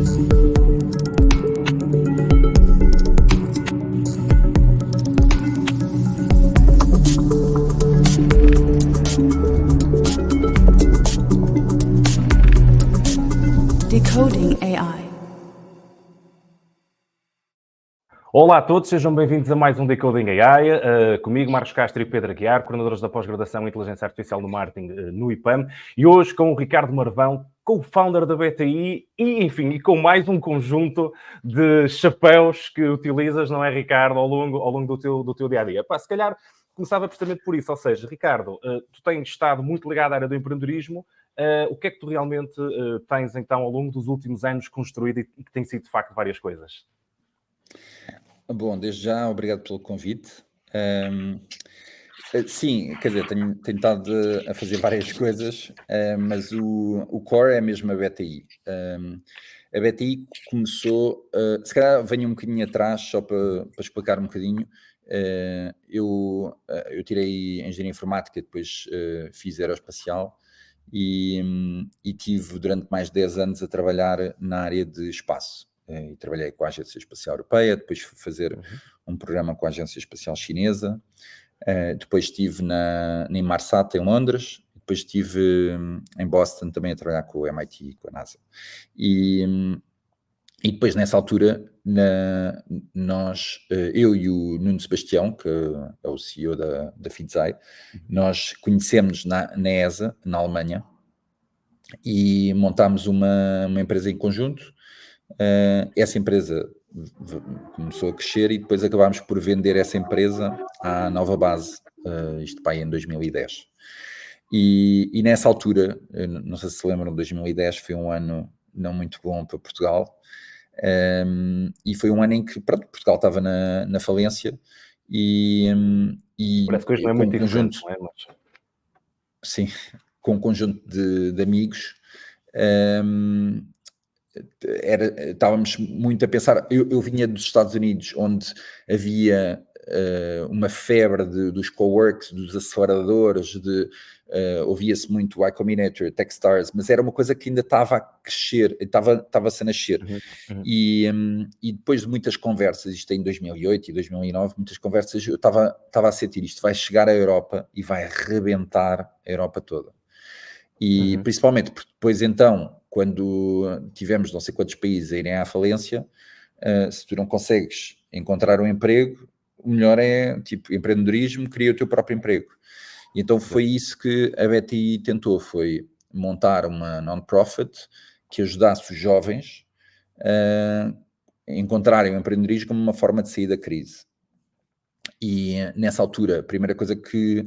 Decoding AI. Olá a todos, sejam bem-vindos a mais um Decoding AI. Comigo, Marcos Castro e Pedro Aguiar, coordenadores da pós-graduação em Inteligência Artificial no Marketing no IPAM, e hoje com o Ricardo Marvão, co-founder da BTI, e com mais um conjunto de chapéus que utilizas, não é, Ricardo, ao longo do teu dia-a-dia. Se calhar começava precisamente por isso, ou seja, Ricardo, tu tens estado muito ligado à área do empreendedorismo. O que é que tu realmente tens, então, ao longo dos últimos anos construído e que tem sido, de facto, várias coisas? Bom, desde já, obrigado pelo convite. Sim, quer dizer, tenho estado a fazer várias coisas, mas o core é mesmo a BTI. A BTI começou, se calhar venho um bocadinho atrás, só para explicar um bocadinho. Eu tirei Engenharia Informática, depois fiz Aeroespacial e tive durante mais de 10 anos a trabalhar na área de espaço. E trabalhei com a Agência Espacial Europeia, depois fui fazer um programa com a Agência Espacial Chinesa, depois estive na Inmarsat em Londres, depois estive em Boston também a trabalhar com o MIT e com a NASA. E depois nessa altura, eu e o Nuno Sebastião, que é o CEO da Fitsai, nós conhecemos na ESA, na Alemanha, e montámos uma empresa em conjunto. Essa empresa começou a crescer e depois acabámos por vender essa empresa à Nova Base, isto para aí em 2010. E nessa altura, não sei se lembram, 2010 foi um ano não muito bom para Portugal, e foi um ano em que Portugal estava na falência e Parece que hoje não é com muito um conjunto, diferente, não é? sim, com um conjunto de amigos, estávamos muito a pensar. Eu vinha dos Estados Unidos, onde havia uma febre dos coworks, dos aceleradores, ouvia-se muito o Y Combinator, Techstars, mas era uma coisa que ainda estava a crescer, estava-se a nascer. E depois de muitas conversas, isto em 2008 e 2009, muitas conversas, eu estava a sentir isto, vai chegar à Europa e vai arrebentar a Europa toda. E principalmente porque depois então, quando tivemos não sei quantos países a irem à falência, se tu não consegues encontrar um emprego, o melhor é, tipo, empreendedorismo, cria o teu próprio emprego. E então foi isso que a BTI tentou, foi montar uma non-profit que ajudasse os jovens a encontrarem o empreendedorismo como uma forma de sair da crise. E nessa altura, a primeira coisa que...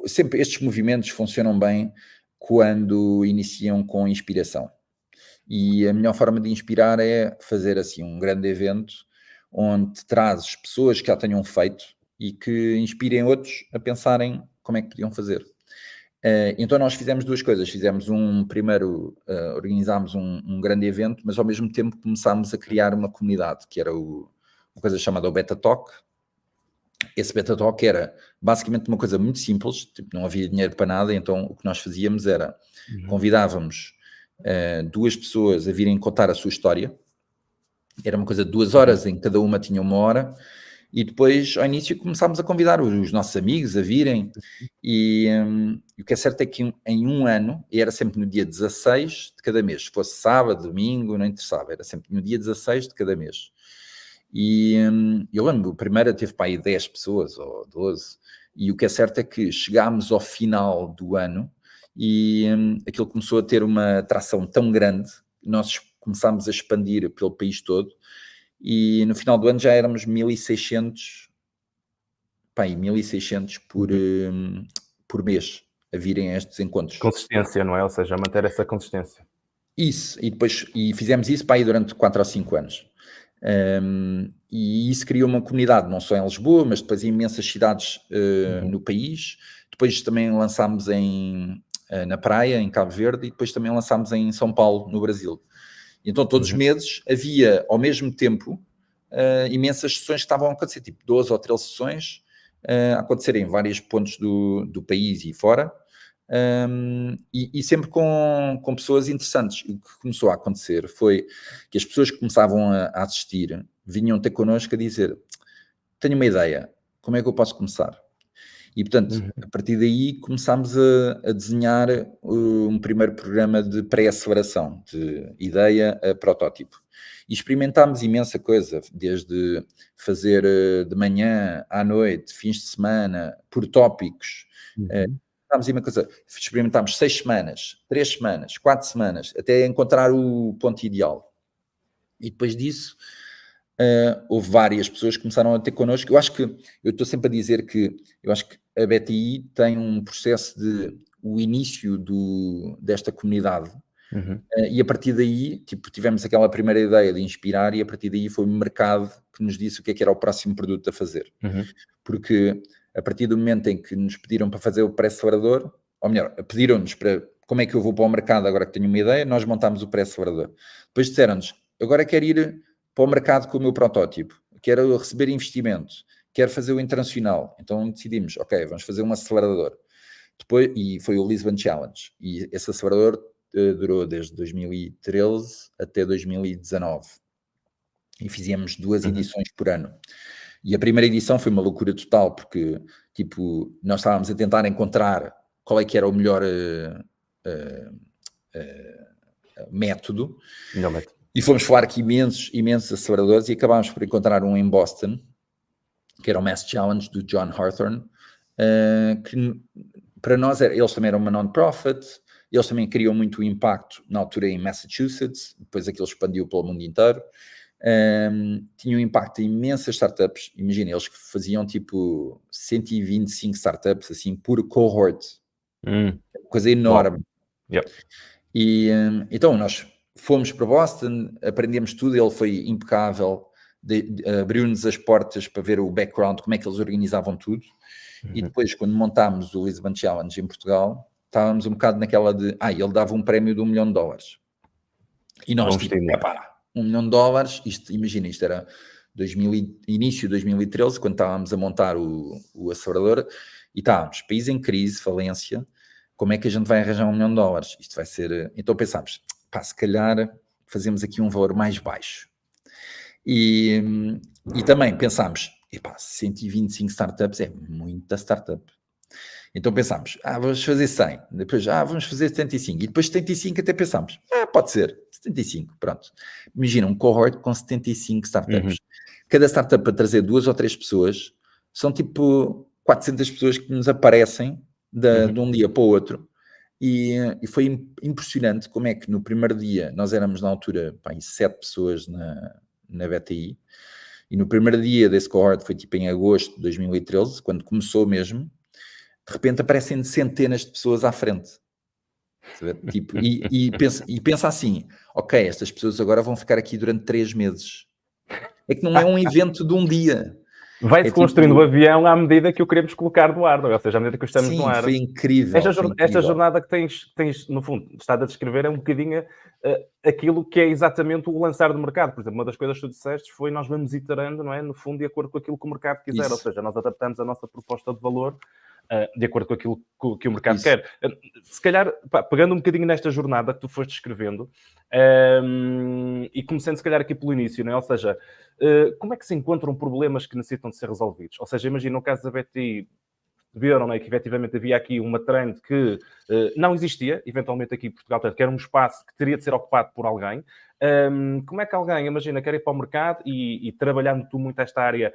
sempre estes movimentos funcionam bem quando iniciam com inspiração. E a melhor forma de inspirar é fazer assim um grande evento onde trazes pessoas que já tenham feito e que inspirem outros a pensarem como é que podiam fazer. Então nós fizemos duas coisas. Primeiro organizámos um grande evento, mas ao mesmo tempo começámos a criar uma comunidade, que era uma coisa chamada o Beta Talk. Esse Beta Talk era basicamente uma coisa muito simples, tipo, não havia dinheiro para nada, então o que nós fazíamos era, convidávamos duas pessoas a virem contar a sua história, era uma coisa de 2 horas, em cada uma tinha 1 hora, e depois, ao início, começámos a convidar os nossos amigos a virem, e o que é certo é que em um ano, e era sempre no dia 16 de cada mês, se fosse sábado, domingo, não interessava, era sempre no dia 16 de cada mês. E eu lembro, a primeira teve para aí 10 pessoas, ou 12, e o que é certo é que chegámos ao final do ano e aquilo começou a ter uma atração tão grande, nós começámos a expandir pelo país todo, e no final do ano já éramos 1.600 por mês a virem a estes encontros. Consistência, não é? Ou seja, manter essa consistência. Isso, e fizemos isso para aí durante 4 ou 5 anos. E isso criou uma comunidade, não só em Lisboa, mas depois em imensas cidades no país. Depois também lançámos na praia, em Cabo Verde, e depois também lançámos em São Paulo, no Brasil. Então todos os meses havia, ao mesmo tempo, imensas sessões que estavam a acontecer, tipo 12 ou 13 sessões a acontecer em vários pontos do país e fora. e sempre com pessoas interessantes. O que começou a acontecer foi que as pessoas que começavam a assistir vinham ter connosco a dizer: tenho uma ideia, como é que eu posso começar? E, portanto, a partir daí começámos a desenhar um primeiro programa de pré-aceleração, de ideia a protótipo. E experimentámos imensa coisa, desde fazer de manhã à noite, fins de semana, por tópicos. Experimentámos 6 semanas, 3 semanas, 4 semanas, até encontrar o ponto ideal. E depois disso, houve várias pessoas que começaram a ter connosco. Eu estou sempre a dizer que eu acho que a BTI tem um processo de o início desta comunidade, e a partir daí, tipo, tivemos aquela primeira ideia de inspirar, e a partir daí foi o mercado que nos disse o que era o próximo produto a fazer. Porque a partir do momento em que nos pediram para fazer o pré-acelerador, ou melhor, pediram-nos para como é que eu vou para o mercado agora que tenho uma ideia, nós montámos o pré-acelerador. Depois disseram-nos, agora quero ir para o mercado com o meu protótipo, quero receber investimento, quero fazer o internacional. Então decidimos, ok, vamos fazer um acelerador. Depois, e foi o Lisbon Challenge. E esse acelerador durou desde 2013 até 2019. E fizemos 2 edições por ano. E a primeira edição foi uma loucura total, porque, tipo, nós estávamos a tentar encontrar qual é que era o melhor método. E fomos falar com imensos aceleradores e acabámos por encontrar um em Boston, que era o Mass Challenge do John Hawthorne, que para nós, eles também eram uma non-profit, eles também criam muito impacto na altura em Massachusetts, depois aquilo expandiu pelo mundo inteiro. Tinha um impacto em imensas startups. Imagina, eles faziam tipo 125 startups assim por cohort, coisa enorme. E então nós fomos para Boston, aprendemos tudo, ele foi impecável, abriu-nos as portas para ver o background, como é que eles organizavam tudo. E depois, quando montámos o Lisbon Challenge em Portugal, estávamos um bocado naquela de, ele dava um prémio de $1 milhão. E nós, tipo, $1 milhão, imagina, isto era início de 2013, quando estávamos a montar o acelerador, e estávamos, país em crise, falência, como é que a gente vai arranjar $1 milhão? Isto vai ser... Então pensámos, se calhar fazemos aqui um valor mais baixo. E também pensámos, 125 startups é muita startup. Então pensámos, vamos fazer 100, depois vamos fazer 75, e depois 75 até pensámos, pode ser, 75, pronto. Imagina um cohort com 75 startups. Cada startup a trazer 2 ou 3 pessoas, são tipo 400 pessoas que nos aparecem de um dia para o outro, e foi impressionante como é que no primeiro dia, nós éramos na altura 7 pessoas na BTI, e no primeiro dia desse cohort, foi tipo em agosto de 2013, quando começou mesmo, de repente aparecem centenas de pessoas à frente. Tipo, e pensa assim, ok, estas pessoas agora vão ficar aqui durante 3 meses. É que não é um evento de um dia. Vai-se construindo o avião à medida que o queremos colocar no ar, não é? Ou seja, à medida que o estamos no ar. Foi incrível. Esta jornada que tens, no fundo, estado a descrever é um bocadinho aquilo que é exatamente o lançar do mercado. Por exemplo, uma das coisas que tu disseste foi nós vamos iterando, não é? No fundo, de acordo com aquilo que o mercado quiser. Ou seja, nós adaptamos a nossa proposta de valor de acordo com aquilo que o mercado quer. Se calhar, pegando um bocadinho nesta jornada que tu foste descrevendo, e começando se calhar aqui pelo início, não é? Ou seja, como é que se encontram problemas que necessitam de ser resolvidos? Ou seja, imagina no caso da BTI, viram, não é, que efetivamente havia aqui uma trend que não existia, eventualmente aqui em Portugal, portanto, que era um espaço que teria de ser ocupado por alguém. Como é que alguém, imagina, quer ir para o mercado e trabalhando tu muito esta área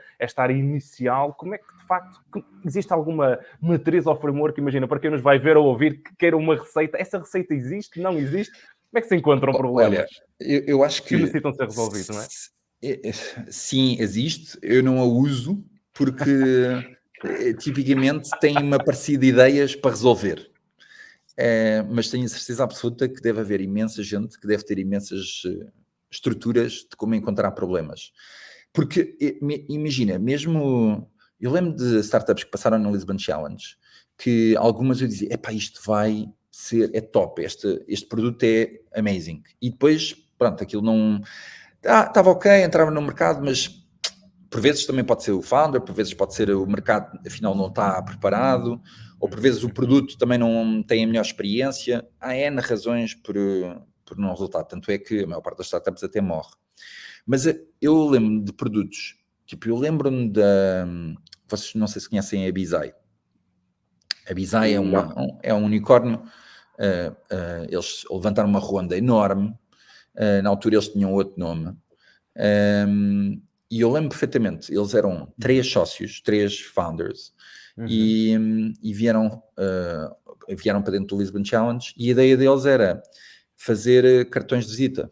inicial, como é que de facto existe alguma matriz ou framework, imagina, para quem nos vai ver ou ouvir, que queira uma receita, essa receita existe, não existe? Como é que se encontram problemas? Olha, eu acho que necessitam ser resolvidos, não é? Sim, existe, eu não a uso porque tipicamente tem uma parecida de ideias para resolver. Mas tenho certeza absoluta que deve haver imensa gente que deve ter imensas estruturas de como encontrar problemas. Porque, imagina, mesmo... Eu lembro de startups que passaram no Lisbon Challenge, que algumas eu dizia, isto vai ser, é top, este produto é amazing. E depois, pronto, aquilo não... Estava ok, entrava no mercado, mas por vezes também pode ser o founder, por vezes pode ser o mercado, afinal não está preparado, ou por vezes o produto também não tem a melhor experiência. Há N razões por não resultar, tanto é que a maior parte das startups até morre. Mas eu lembro-me de produtos, tipo, eu lembro-me vocês não sei se conhecem a Bizai. A Bizai é um unicórnio, eles levantaram uma ronda enorme, na altura eles tinham outro nome, e eu lembro perfeitamente, eles eram 3 sócios, 3 founders, e vieram para dentro do Lisbon Challenge, e a ideia deles era fazer cartões de visita,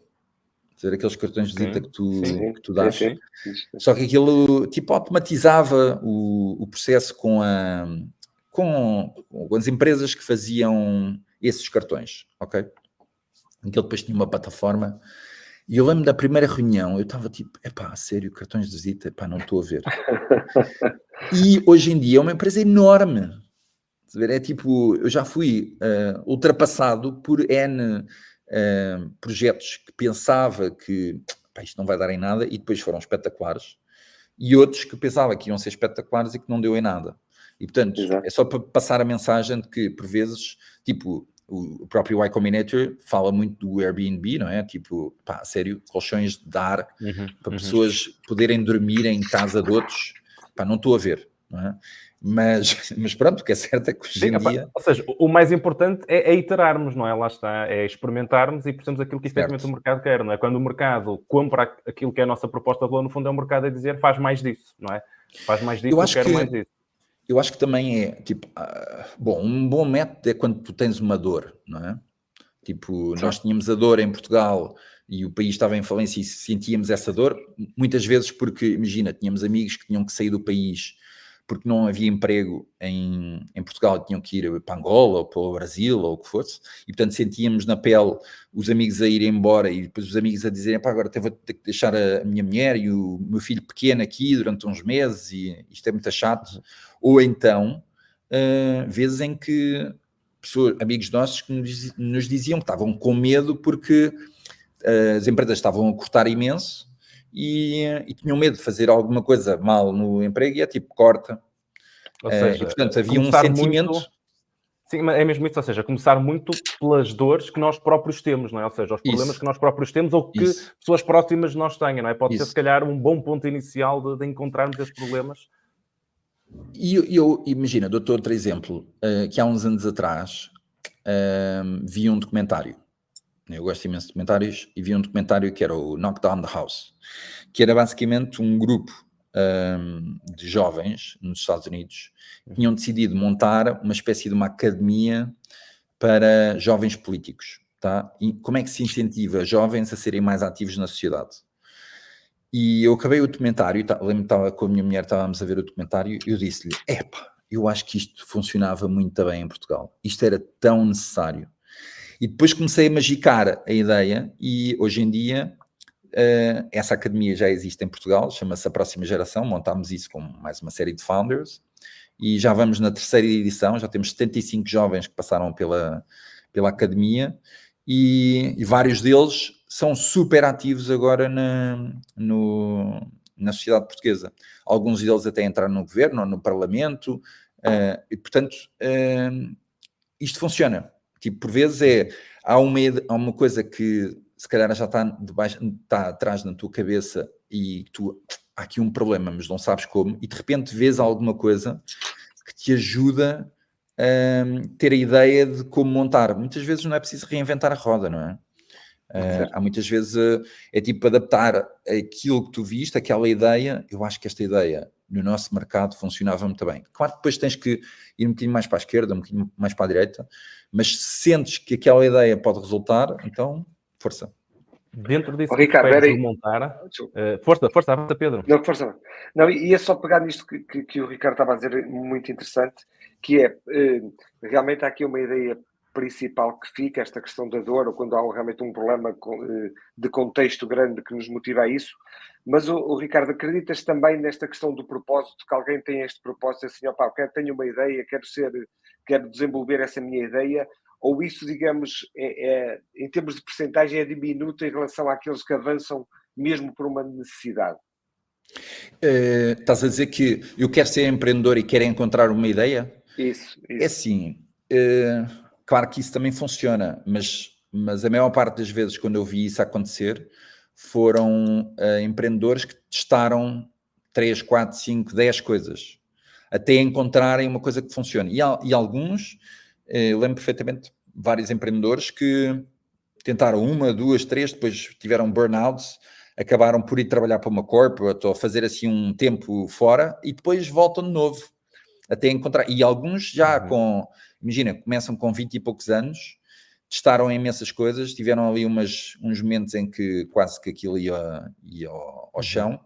fazer aqueles cartões de visita que tu dás. Sim. Só que aquilo tipo automatizava o processo com as empresas que faziam esses cartões, ok? Aquilo depois tinha uma plataforma. E eu lembro da primeira reunião, eu estava tipo, sério, cartões de visita, não estou a ver. E hoje em dia é uma empresa enorme. É tipo, eu já fui ultrapassado por N projetos que pensava que isto não vai dar em nada e depois foram espetaculares. E outros que pensava que iam ser espetaculares e que não deu em nada. E portanto, Exato. é só para passar a mensagem de que por vezes, tipo, o próprio Y Combinator fala muito do Airbnb, não é? Tipo, sério, colchões de dar para pessoas poderem dormir em casa de outros, não estou a ver, não é? Mas pronto, o que é certo é que hoje em dia... Ou seja, o mais importante é iterarmos, não é? Lá está, é experimentarmos e percebemos aquilo que efetivamente o mercado quer, não é? Quando o mercado compra aquilo que é a nossa proposta de valor, no fundo é o mercado a dizer faz mais disso, não é? Faz mais disso, eu quero mais disso. Eu acho que também é, tipo, um bom método é quando tu tens uma dor, não é? Tipo, nós tínhamos a dor em Portugal e o país estava em falência e sentíamos essa dor, muitas vezes porque, imagina, tínhamos amigos que tinham que sair do país porque não havia emprego em Portugal, tinham que ir para Angola ou para o Brasil ou o que fosse, e portanto sentíamos na pele os amigos a irem embora e depois os amigos a dizerem, agora vou ter que deixar a minha mulher e o meu filho pequeno aqui durante uns meses e isto é muito chato. Ou então, vezes em que amigos nossos que nos diziam que estavam com medo porque as empresas estavam a cortar imenso e tinham medo de fazer alguma coisa mal no emprego e é tipo, corta. Ou seja, e, portanto, havia um sentimento... Muito... Sim, é mesmo isso, ou seja, começar muito pelas dores que nós próprios temos, não é? Ou seja, os problemas que nós próprios temos ou que pessoas próximas de nós tenham, não é? Pode ser, se calhar, um bom ponto inicial de encontrarmos esses problemas. E eu imagina, dou-te outro exemplo, que há uns anos atrás vi um documentário. Eu gosto imenso de documentários e vi um documentário que era o Knockdown the House, que era basicamente um grupo de jovens nos Estados Unidos que tinham decidido montar uma espécie de uma academia para jovens políticos, tá? E como é que se incentiva jovens a serem mais ativos na sociedade? E eu acabei o documentário, lembro-me, estava com a minha mulher, estávamos a ver o documentário e eu disse-lhe, eu acho que isto funcionava muito bem em Portugal, isto era tão necessário. E depois comecei a magicar a ideia e hoje em dia essa academia já existe em Portugal, chama-se A Próxima Geração, montámos isso com mais uma série de founders e já vamos na 3ª edição, já temos 75 jovens que passaram pela academia e vários deles são super ativos agora na sociedade portuguesa. Alguns deles até entraram no governo ou no parlamento e, portanto, isto funciona. Tipo, por vezes há uma coisa que se calhar já está atrás na tua cabeça e há aqui um problema, mas não sabes como, e de repente vês alguma coisa que te ajuda a ter a ideia de como montar. Muitas vezes não é preciso reinventar a roda, não é? Há muitas vezes é tipo adaptar aquilo que tu viste, aquela ideia. Eu acho que esta ideia no nosso mercado funcionava muito bem. Claro que depois tens que ir um bocadinho mais para a esquerda, um bocadinho mais para a direita, mas se sentes que aquela ideia pode resultar, então, força. Dentro disso Ricardo, que montar... força, Pedro. Não, força. Não, e é só pegar nisto que o Ricardo estava a dizer, muito interessante, que é, realmente há aqui uma ideia principal que fica, esta questão da dor, ou quando há realmente um problema de contexto grande que nos motiva a isso. Mas, o Ricardo, acreditas também nesta questão do propósito, que alguém tem este propósito assim, tenho uma ideia, quero desenvolver essa minha ideia, ou isso, digamos, em termos de percentagem, é diminuto em relação àqueles que avançam mesmo por uma necessidade? Estás a dizer que eu quero ser empreendedor e quero encontrar uma ideia? Isso. É assim, claro que isso também funciona, mas a maior parte das vezes quando eu vi isso acontecer foram empreendedores que testaram 3, 4, 5, 10 coisas até encontrarem uma coisa que funcione. E alguns, lembro perfeitamente, vários empreendedores que tentaram 1, 2, 3, depois tiveram burnouts, acabaram por ir trabalhar para uma corporate ou fazer assim um tempo fora e depois voltam de novo até encontrar. E alguns já imagina, começam com 20 e poucos anos, testaram imensas coisas, tiveram ali uns momentos em que quase que aquilo ia ao chão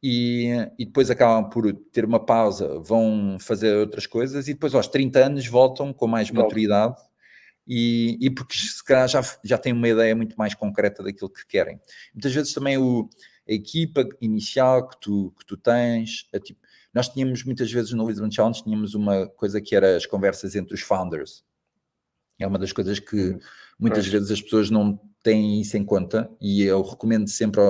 e depois acabam por ter uma pausa, vão fazer outras coisas e depois aos 30 anos voltam com mais maturidade e porque se calhar já têm uma ideia muito mais concreta daquilo que querem. Muitas vezes também a equipa inicial que tu tens, tipo, nós tínhamos muitas vezes no Lisbon Challenge, tínhamos uma coisa que era as conversas entre os founders. É uma das coisas que muitas vezes as pessoas não têm isso em conta e eu recomendo sempre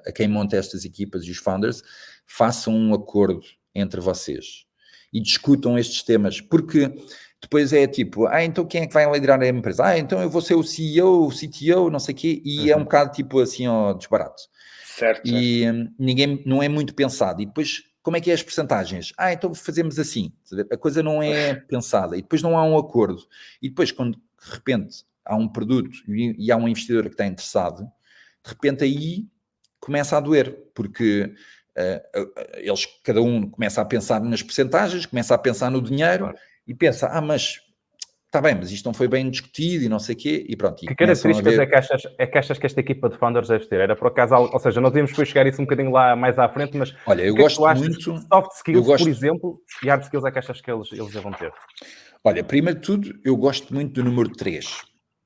a quem monta estas equipas e os founders, façam um acordo entre vocês e discutam estes temas, porque depois é tipo, então quem é que vai liderar a empresa? Então eu vou ser o CEO, o CTO, não sei o quê, e é um bocado tipo assim, disparate. Certo. E ninguém, não é muito pensado. E depois, como é que é as percentagens? Então fazemos assim. A coisa não é pensada. E depois não há um acordo. E depois, quando de repente há um produto e há um investidor que está interessado, de repente aí começa a doer. Porque cada um começa a pensar nas percentagens, começa a pensar no dinheiro e pensa, mas está bem, mas isto não foi bem discutido e não sei o quê, e pronto. Que características é que achas que esta equipa de founders deve ter? Era por acaso, ou seja, nós íamos depois chegar isso um bocadinho lá mais à frente, mas olha, eu o que é que gosto tu achas muito... soft skills, por exemplo, e hard skills é que achas que eles devam ter? Olha, primeiro de tudo, eu gosto muito do número 3.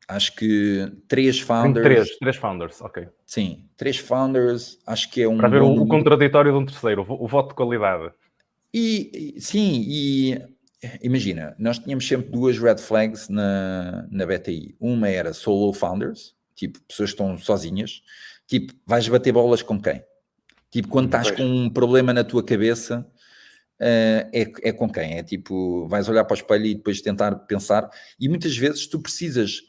Acho que 3 founders... 3 founders, ok. Sim, 3 founders, acho que é um para ver bom o número. Contraditório de um terceiro, o voto de qualidade. Sim, imagina, nós tínhamos sempre 2 red flags na BTI. Uma era solo founders, tipo, pessoas que estão sozinhas. Tipo, vais bater bolas com quem? Tipo, quando estás com um problema na tua cabeça, é com quem? É tipo, vais olhar para o espelho e depois tentar pensar. E muitas vezes tu precisas,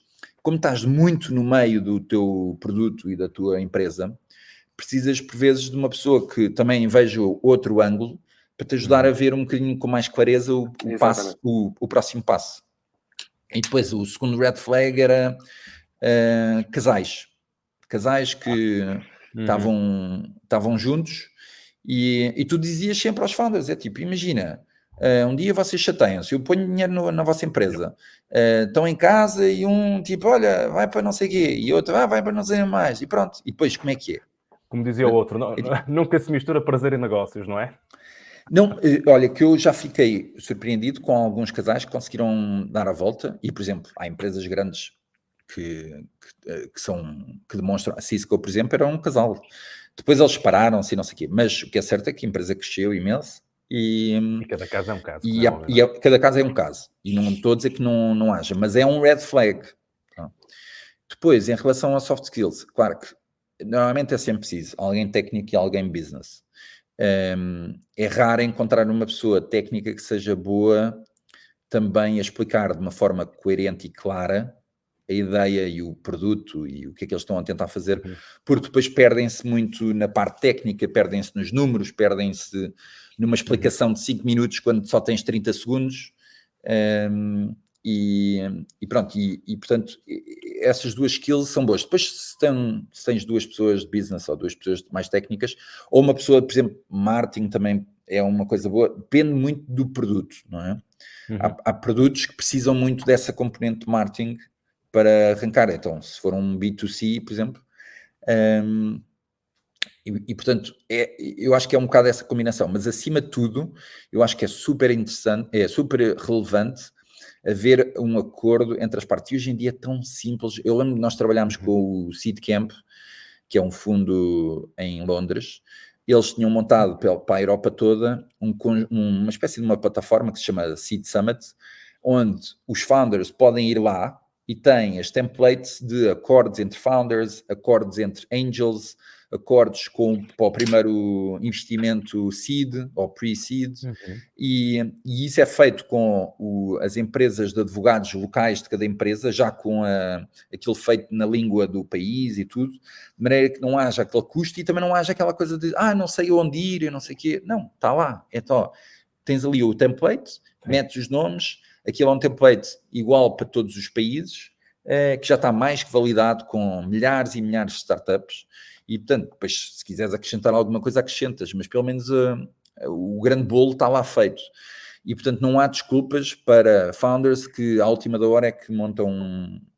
como estás muito no meio do teu produto e da tua empresa, precisas por vezes de uma pessoa que também veja outro ângulo para te ajudar a ver um bocadinho com mais clareza o próximo passo. E depois o segundo red flag era casais que estavam juntos e tu dizias sempre aos founders, é tipo, imagina, um dia vocês chateiam-se, eu ponho dinheiro na vossa empresa, estão em casa e um tipo, olha, vai para não sei o quê, e outro, vai para não sei mais, e pronto. E depois como é que é? Como dizia o outro, nunca se mistura prazer em negócios, não é? Não, olha, que eu já fiquei surpreendido com alguns casais que conseguiram dar a volta, e por exemplo, há empresas grandes que demonstram, a Cisco, por exemplo, era um casal. Depois eles separaram-se e não sei o quê, mas o que é certo é que a empresa cresceu imenso e cada caso é um caso. Cada caso é um caso. E não estou a dizer que não haja, mas é um red flag. Tá? Depois, em relação a soft skills, claro que normalmente é sempre preciso alguém técnico e alguém business. É raro encontrar uma pessoa técnica que seja boa também a explicar de uma forma coerente e clara a ideia e o produto e o que é que eles estão a tentar fazer, porque depois perdem-se muito na parte técnica, perdem-se nos números, perdem-se numa explicação de 5 minutos quando só tens 30 segundos. E pronto, e portanto essas 2 skills são boas. Depois se tens 2 pessoas de business ou 2 pessoas mais técnicas, ou uma pessoa, por exemplo, marketing também é uma coisa boa, depende muito do produto, não é? Há produtos que precisam muito dessa componente de marketing para arrancar. Então, se for um B2C, por exemplo, portanto, eu acho que é um bocado essa combinação, mas acima de tudo, eu acho que é super interessante, é super relevante haver um acordo entre as partes. E hoje em dia é tão simples. Eu lembro que nós trabalhámos com o Seedcamp, que é um fundo em Londres. Eles tinham montado para a Europa toda uma espécie de uma plataforma que se chama Seed Summit, onde os founders podem ir lá e tem as templates de acordos entre founders, acordos entre angels, acordos para o primeiro investimento seed ou pre-seed, e isso é feito com as empresas de advogados locais de cada empresa, já com aquilo feito na língua do país e tudo, de maneira que não haja aquele custo e também não haja aquela coisa de não sei onde ir, eu não sei o quê. Não, está lá. Então, tens ali o template, metes os nomes, aquilo é um template igual para todos os países, que já está mais que validado com milhares e milhares de startups. E, portanto, depois, se quiseres acrescentar alguma coisa, acrescentas, mas pelo menos o grande bolo está lá feito. E, portanto, não há desculpas para founders que, à última da hora, é que montam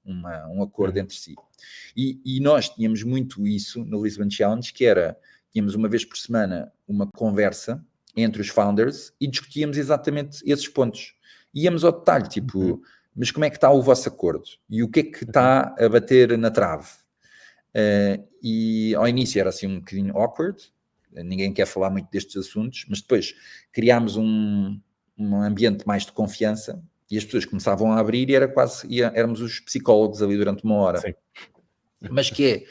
um acordo entre si. E nós tínhamos muito isso no Lisbon Challenge, que era, tínhamos uma vez por semana uma conversa entre os founders e discutíamos exatamente esses pontos. Íamos ao detalhe, tipo, mas como é que está o vosso acordo? E o que é que está a bater na trave? E ao início era assim um bocadinho awkward, ninguém quer falar muito destes assuntos, mas depois criámos um ambiente mais de confiança e as pessoas começavam a abrir e éramos os psicólogos ali durante uma hora. Sim. Mas que é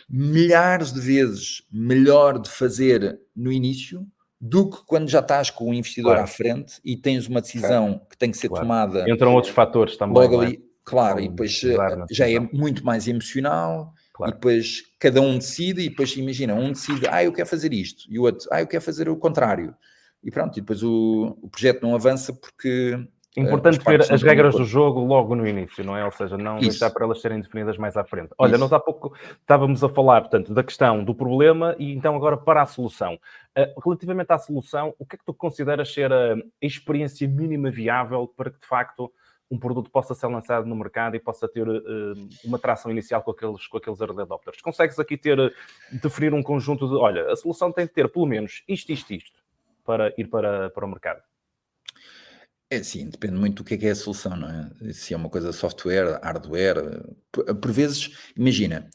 milhares de vezes melhor de fazer no início do que quando já estás com o investidor à frente e tens uma decisão que tem que ser tomada. Entram outros fatores também. Logo ali, claro, e depois já é muito mais emocional. Claro. E depois cada um decide, e depois imagina, um decide, eu quero fazer isto, e o outro, eu quero fazer o contrário. E pronto, e depois o projeto não avança porque... Importante ver as regras do jogo logo no início, não é? Ou seja, não deixar para elas serem definidas mais à frente. Olha, nós há pouco estávamos a falar, portanto, da questão do problema e então agora para a solução. Relativamente à solução, o que é que tu consideras ser a experiência mínima viável para que, de facto, um produto possa ser lançado no mercado e possa ter uma tração inicial com aqueles early adopters? Consegues aqui definir um conjunto de, olha, a solução tem de ter pelo menos isto para ir para o mercado? É sim, depende muito do que é a solução, não é? Se é uma coisa software, hardware, por vezes, imagina,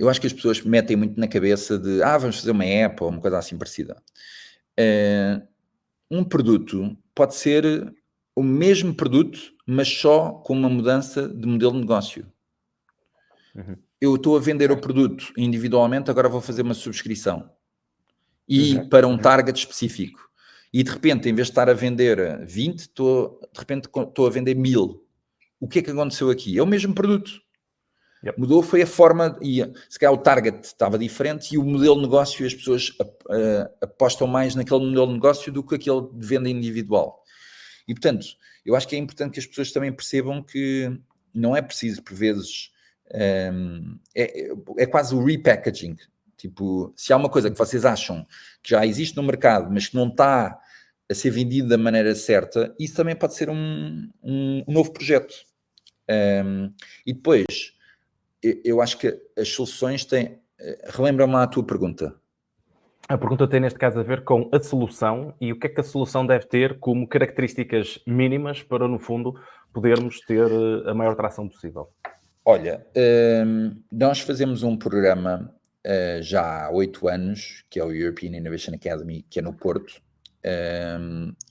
eu acho que as pessoas metem muito na cabeça de, vamos fazer uma app ou uma coisa assim parecida. Um produto pode ser o mesmo produto, mas só com uma mudança de modelo de negócio. Eu estou a vender o produto individualmente, agora vou fazer uma subscrição. E para um target específico. E de repente, em vez de estar a vender 20, estou a vender 1000. O que é que aconteceu aqui? É o mesmo produto. Mudou, foi a forma, e se calhar o target estava diferente e o modelo de negócio, as pessoas apostam mais naquele modelo de negócio do que aquele de venda individual. E, portanto, eu acho que é importante que as pessoas também percebam que não é preciso, por vezes, é quase o repackaging. Tipo, se há uma coisa que vocês acham que já existe no mercado, mas que não está a ser vendido da maneira certa, isso também pode ser um novo projeto. E depois, eu acho que as soluções têm... Relembra-me lá a tua pergunta. A pergunta tem, neste caso, a ver com a solução e o que é que a solução deve ter como características mínimas para, no fundo, podermos ter a maior tração possível. Olha, nós fazemos um programa já há 8 anos, que é o European Innovation Academy, que é no Porto,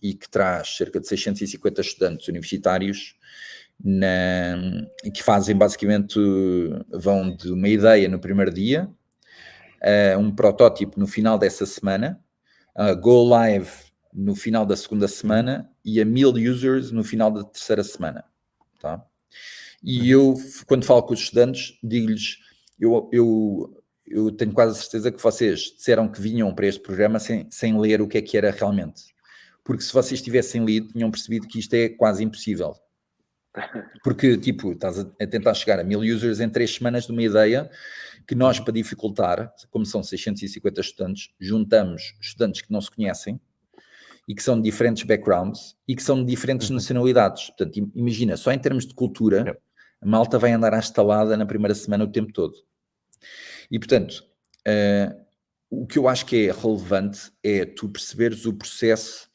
e que traz cerca de 650 estudantes universitários que fazem basicamente, vão de uma ideia no primeiro dia, um protótipo no final dessa semana, go live no final da segunda semana e a 1000 users no final da terceira semana. Tá? E eu, quando falo com os estudantes, digo-lhes, eu tenho quase a certeza que vocês disseram que vinham para este programa sem ler o que era realmente. Porque se vocês tivessem lido, tinham percebido que isto é quase impossível. Porque, tipo, estás a tentar chegar a 1000 users em 3 semanas de uma ideia que nós, para dificultar, como são 650 estudantes, juntamos estudantes que não se conhecem e que são de diferentes backgrounds e que são de diferentes nacionalidades. Portanto, imagina, só em termos de cultura, a malta vai andar à estalada na primeira semana o tempo todo. E, portanto, o que eu acho que é relevante é tu perceberes o processo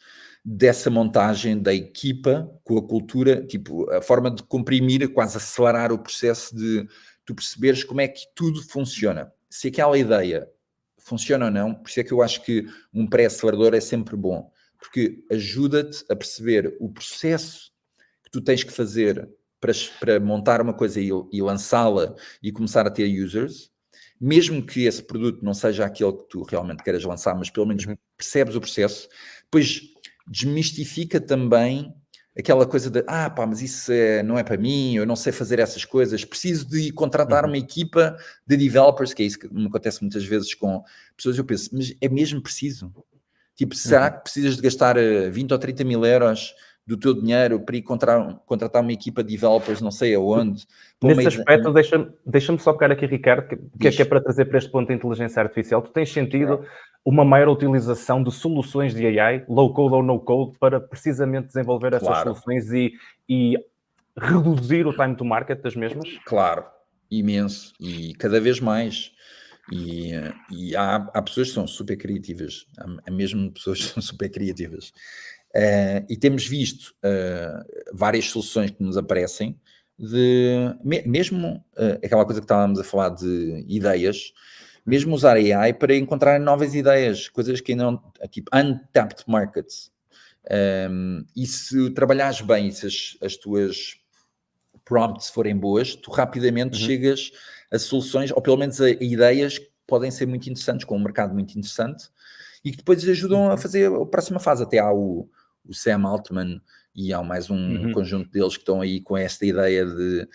dessa montagem da equipa com a cultura, tipo, a forma de comprimir, quase acelerar o processo de tu perceberes como é que tudo funciona. Se aquela ideia funciona ou não, por isso é que eu acho que um pré-acelerador é sempre bom, porque ajuda-te a perceber o processo que tu tens que fazer para montar uma coisa e lançá-la e começar a ter users, mesmo que esse produto não seja aquele que tu realmente queiras lançar, mas pelo menos percebes o processo, depois desmistifica também aquela coisa de, mas isso não é para mim, eu não sei fazer essas coisas, preciso de contratar uma equipa de developers, que é isso que me acontece muitas vezes com pessoas, eu penso, mas é mesmo preciso? Tipo, será que precisas de gastar 20 ou 30 mil euros do teu dinheiro para ir contratar uma equipa de developers não sei aonde? Nesse aspecto, deixa-me só pegar aqui, Ricardo, que é para trazer para este ponto da inteligência artificial. Tu tens sentido uma maior utilização de soluções de AI, low-code ou no-code, para precisamente desenvolver essas soluções e reduzir o time to market das mesmas? Claro, imenso. E cada vez mais. E há pessoas que são super criativas. Há mesmo pessoas que são super criativas. E temos visto várias soluções que nos aparecem mesmo aquela coisa que estávamos a falar de ideias, mesmo usar AI para encontrar novas ideias, coisas que ainda não, tipo untapped markets. E se trabalhares bem, se as tuas prompts forem boas, tu rapidamente chegas a soluções, ou pelo menos a ideias que podem ser muito interessantes, com um mercado muito interessante, e que depois ajudam a fazer a próxima fase. Até há o Sam Altman e há mais um conjunto deles que estão aí com esta ideia de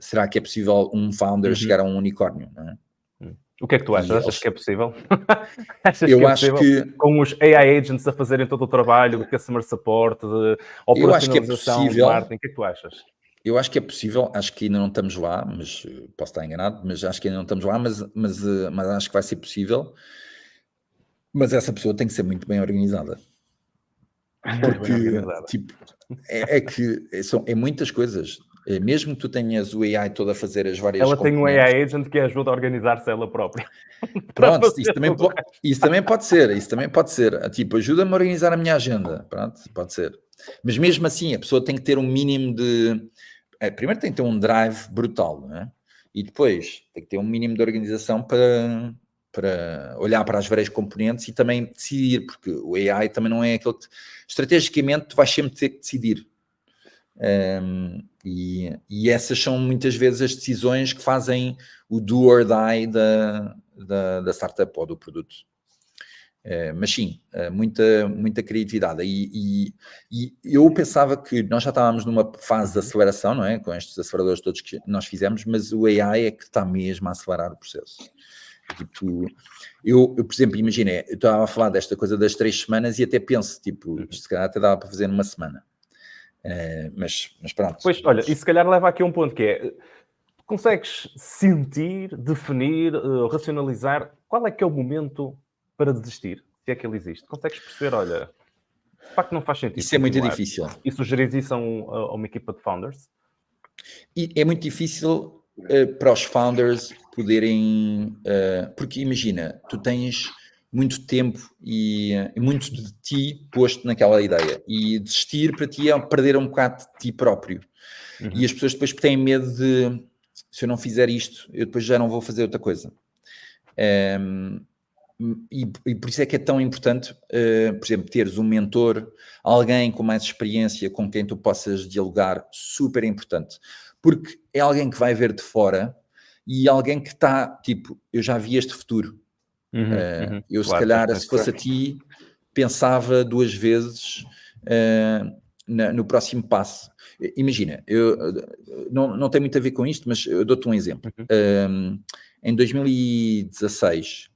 será que é possível um founder chegar a um unicórnio, não é? O que é que tu achas? Achas que é possível? Acho que com os AI agents a fazerem todo o trabalho de customer support, de operacionalização, de marketing, o que é que tu achas? Eu acho que é possível, acho que ainda não estamos lá, mas posso estar enganado, mas acho que ainda não estamos lá, mas acho que vai ser possível. Mas essa pessoa tem que ser muito bem organizada. Porque, tipo, é muitas coisas. Mesmo que tu tenhas o AI todo a fazer as várias Ela tem um AI agent que ajuda a organizar-se ela própria. Pronto, isso também pode ser. Tipo, ajuda-me a organizar a minha agenda. Pronto, pode ser. Mas mesmo assim, a pessoa tem que ter um mínimo de... primeiro tem que ter um drive brutal, não é? E depois tem que ter um mínimo de organização para olhar para as várias componentes e também decidir, porque o AI também não é aquele que... Estrategicamente, tu vais sempre ter que decidir. E essas são muitas vezes as decisões que fazem o do or die da startup ou do produto. Mas sim, muita criatividade. E eu pensava que nós já estávamos numa fase de aceleração, não é? Com estes aceleradores todos que nós fizemos, mas o AI é que está mesmo a acelerar o processo. Tipo, eu por exemplo, imagina, eu estava a falar desta coisa das 3 semanas e até penso, tipo, isto se calhar até dava para fazer numa semana. Mas pronto. Pois, olha, e se calhar leva aqui a um ponto que é, consegues sentir, definir, racionalizar qual é que é o momento para desistir, se é que ele existe? Consegues perceber, olha, de facto não faz sentido. Isso é muito difícil. E sugerir isso a uma equipa de founders? E é muito difícil para os founders poderem... porque imagina, tu tens muito tempo e muito de ti posto naquela ideia. E desistir para ti é perder um bocado de ti próprio. E as pessoas depois têm medo de, se eu não fizer isto, eu depois já não vou fazer outra coisa. E por isso é que é tão importante, por exemplo, teres um mentor, alguém com mais experiência, com quem tu possas dialogar, super importante. Porque é alguém que vai ver de fora e alguém que está, tipo, eu já vi este futuro. Eu, se calhar, se fosse a ti, pensava 2 vezes no próximo passo. Imagina, não tem muito a ver com isto, mas eu dou-te um exemplo. Em 2016,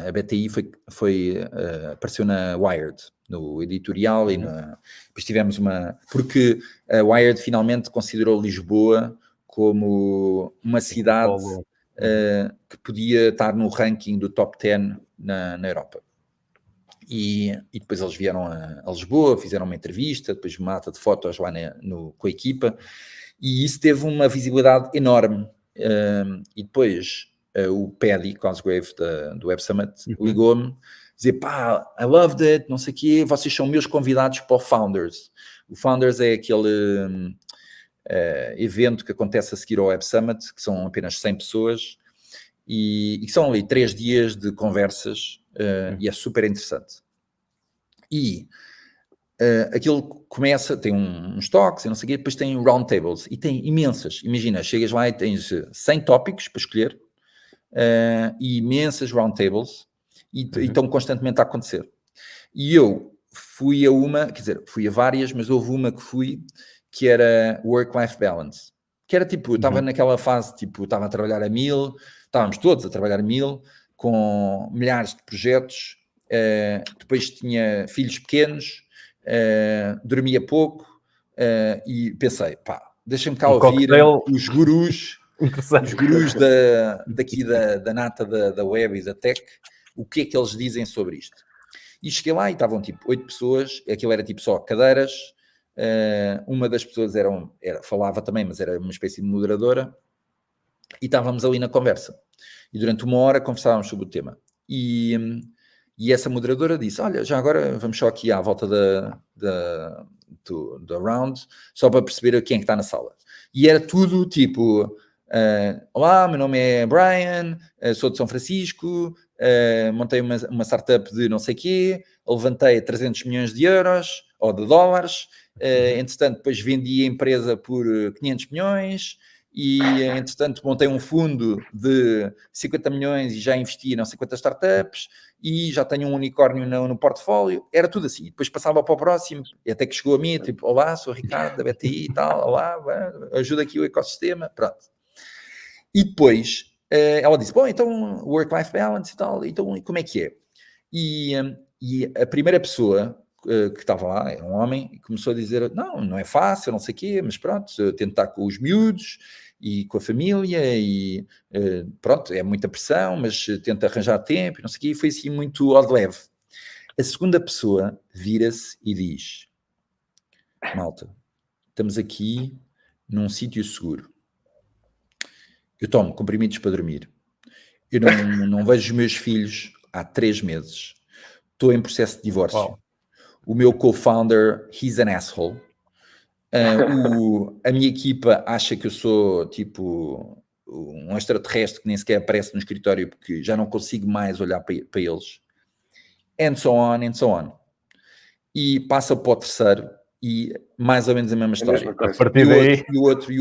a BTI apareceu na Wired, no editorial, e depois tivemos porque a Wired finalmente considerou Lisboa como uma cidade que podia estar no ranking do top 10 na Europa. E depois eles vieram a Lisboa, fizeram uma entrevista, depois uma data de fotos lá com a equipa, e isso teve uma visibilidade enorme. E depois o Paddy Cosgrave do Web Summit ligou-me, dizer, pá, I loved it, não sei o quê, vocês são meus convidados para o Founders. O Founders é aquele evento que acontece a seguir ao Web Summit, que são apenas 100 pessoas, e são ali 3 dias de conversas, e é super interessante. E aquilo começa, tem uns toques e não sei o quê, depois tem round tables e tem imensas. Imagina, chegas lá e tens 100 tópicos para escolher e imensas round tables e estão constantemente a acontecer. E eu fui a uma, quer dizer, fui a várias, mas houve uma que era Work-Life Balance. Que era tipo, eu estava naquela fase, tipo, estava a trabalhar a 1000, estávamos todos a trabalhar a 1000, com milhares de projetos, depois tinha filhos pequenos, dormia pouco, e pensei, pá, deixa-me cá ouvir os gurus, daqui da nata da web e da tech, o que é que eles dizem sobre isto. E cheguei lá e estavam tipo 8 pessoas, aquilo era tipo só cadeiras, uma das pessoas falava também, mas era uma espécie de moderadora, e estávamos ali na conversa. E durante uma hora conversávamos sobre o tema. E essa moderadora disse, olha, já agora vamos só aqui à volta da round, só para perceber quem é que está na sala. E era tudo tipo, olá, meu nome é Brian, sou de São Francisco, montei uma startup de não sei quê, levantei 300 milhões de euros, ou de dólares, entretanto depois vendi a empresa por 500 milhões, e entretanto montei um fundo de 50 milhões e já investi em não sei quantas startups, e já tenho um unicórnio no portfólio, era tudo assim. Depois passava para o próximo, e até que chegou a mim, tipo, olá, sou o Ricardo da BTI e tal, olá, ajuda aqui o ecossistema, pronto. E depois ela disse, bom, então work-life balance e tal, então como é que é? E a primeira pessoa que estava lá, era um homem, e começou a dizer, não é fácil, não sei o quê, mas pronto, tento estar com os miúdos e com a família e pronto, é muita pressão, mas tenta arranjar tempo, não sei o quê, e foi assim muito ao de leve. A segunda pessoa vira-se e diz, malta, estamos aqui num sítio seguro. Eu tomo comprimidos para dormir. Eu não vejo os meus filhos há 3 meses. Estou em processo de divórcio. Wow. O meu co-founder, he's an asshole. A minha equipa acha que eu sou tipo um extraterrestre que nem sequer aparece no escritório porque já não consigo mais olhar para eles. And so on, and so on. E passa para o terceiro e mais ou menos a mesma história. A partir daí... E o outro.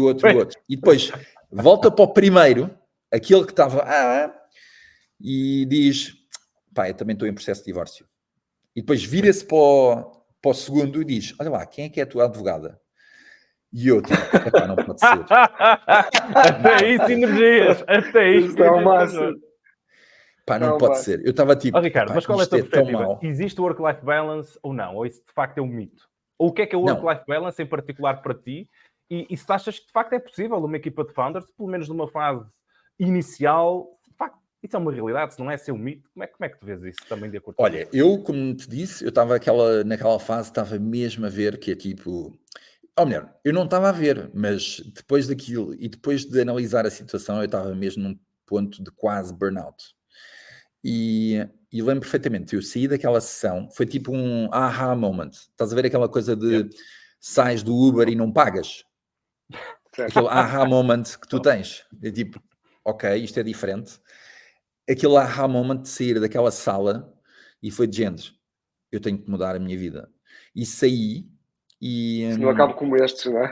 E depois volta para o primeiro, aquele que estava... e diz, pá, eu também estou em processo de divórcio. E depois vira-se para o segundo e diz, olha lá, quem é que é a tua advogada? E eu, tipo, epá, não pode ser. Até isso, energias. Até isso. É o máximo. Pá, não pode ser. Eu estava tipo, Ricardo, mas qual é a tua perspectiva? Existe work-life balance ou não? Ou isso de facto é um mito? Ou o que é o work-life balance em particular para ti? E se achas que de facto é possível uma equipa de founders, pelo menos numa fase inicial, de facto, isso é uma realidade, se não é ser um mito, como é que tu vês isso também de acordo com Olha, eu, como te disse, eu estava naquela fase, estava mesmo a ver que é tipo... Ou melhor, eu não estava a ver, mas depois daquilo e depois de analisar a situação, eu estava mesmo num ponto de quase burnout. E lembro perfeitamente, eu saí daquela sessão, foi tipo um aha moment. Estás a ver aquela coisa de sais do Uber e não pagas? Aquele aha moment que tu tens. É tipo, ok, isto é diferente. Aquele aha moment de sair daquela sala e foi de género, eu tenho que mudar a minha vida. E saí e... Se não acabo como estes, não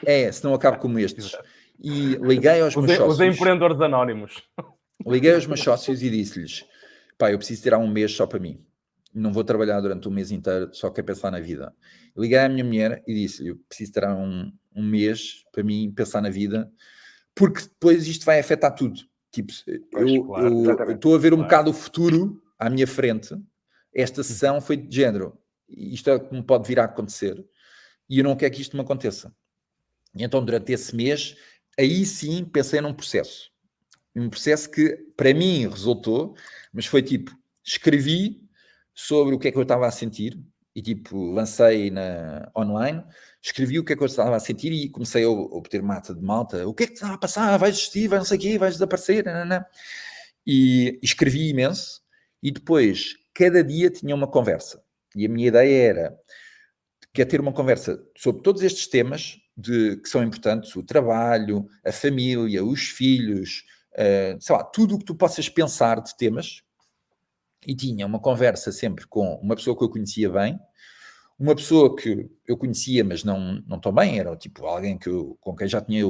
é? Se não acabo como estes. E liguei aos meus sócios. Os empreendedores anónimos. Liguei aos meus sócios e disse-lhes, pá, eu preciso tirar um mês só para mim. Não vou trabalhar durante um mês inteiro, só quero pensar na vida. Liguei à minha mulher e disse-lhe, eu preciso tirar um mês para mim, pensar na vida, porque depois isto vai afetar tudo. Tipo, eu estou a ver um bocado o futuro à minha frente. Esta sessão foi de género. Isto é o que me pode vir a acontecer. E eu não quero que isto me aconteça. E então, durante esse mês, aí sim pensei num processo. Um processo que, para mim, resultou, mas foi tipo, escrevi sobre o que é que eu estava a sentir e, tipo, lancei online, escrevi o que é que eu estava a sentir e comecei a obter mata de malta. O que é que está a passar? Vais desistir, vai não sei o quê, vais desaparecer, não. E escrevi imenso e depois, cada dia tinha uma conversa. E a minha ideia era que é ter uma conversa sobre todos estes temas que são importantes, o trabalho, a família, os filhos, sei lá, tudo o que tu possas pensar de temas, e tinha uma conversa sempre com uma pessoa que eu conhecia bem, uma pessoa que eu conhecia, mas não tão bem, era tipo alguém com quem já tinha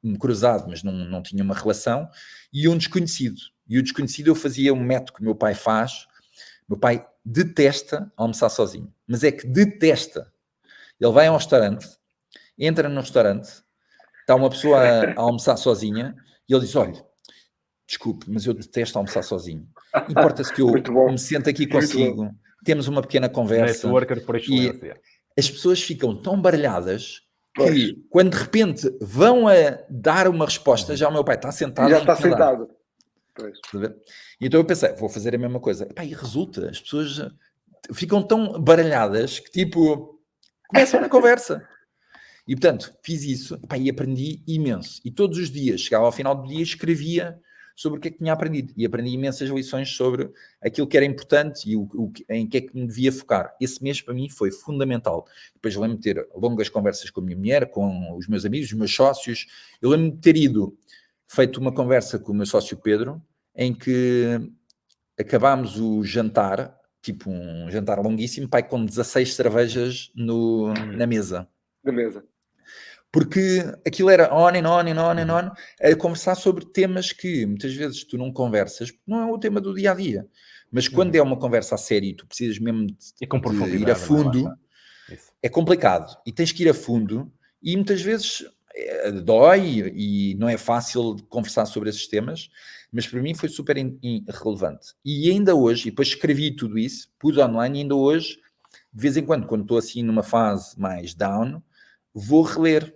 me cruzado, mas não tinha uma relação, e um desconhecido. E o desconhecido eu fazia um método que o meu pai faz. Meu pai detesta almoçar sozinho, mas é que detesta. Ele vai a um restaurante, entra no restaurante, está uma pessoa a almoçar sozinha, e ele diz, olha, desculpe, mas eu detesto almoçar sozinho. Importa-se que eu Muito bom. me sente aqui Muito bom. consigo, temos uma pequena conversa. Networker por E excelência. as pessoas ficam tão baralhadas Pois. que, quando de repente vão a dar uma resposta, já o meu pai está sentado. E já e está não quer dar. sentado. Pois. Estás a ver? Então eu pensei, vou fazer a mesma coisa. Epá, e resulta, as pessoas ficam tão baralhadas que tipo, começam na conversa. E portanto, fiz isso, epá, e aprendi imenso. E todos os dias, chegava ao final do dia, escrevia sobre o que é que tinha aprendido. E aprendi imensas lições sobre aquilo que era importante e em que é que me devia focar. Esse mês para mim foi fundamental. Depois lembro-me de ter longas conversas com a minha mulher, com os meus amigos, os meus sócios. Eu lembro-me de ter feito uma conversa com o meu sócio Pedro, em que acabámos o jantar, tipo um jantar longuíssimo, pai, com 16 cervejas na mesa. Na mesa. Porque aquilo era on and on and on and on, a conversar sobre temas que muitas vezes tu não conversas, porque não é o tema do dia-a-dia. Mas quando é uma conversa a sério e tu precisas mesmo de ir a fundo, é complicado. E tens que ir a fundo e muitas vezes dói e não é fácil de conversar sobre esses temas, mas para mim foi super relevante. E ainda hoje, e depois escrevi tudo isso, pus online e ainda hoje, de vez em quando estou assim numa fase mais down, vou reler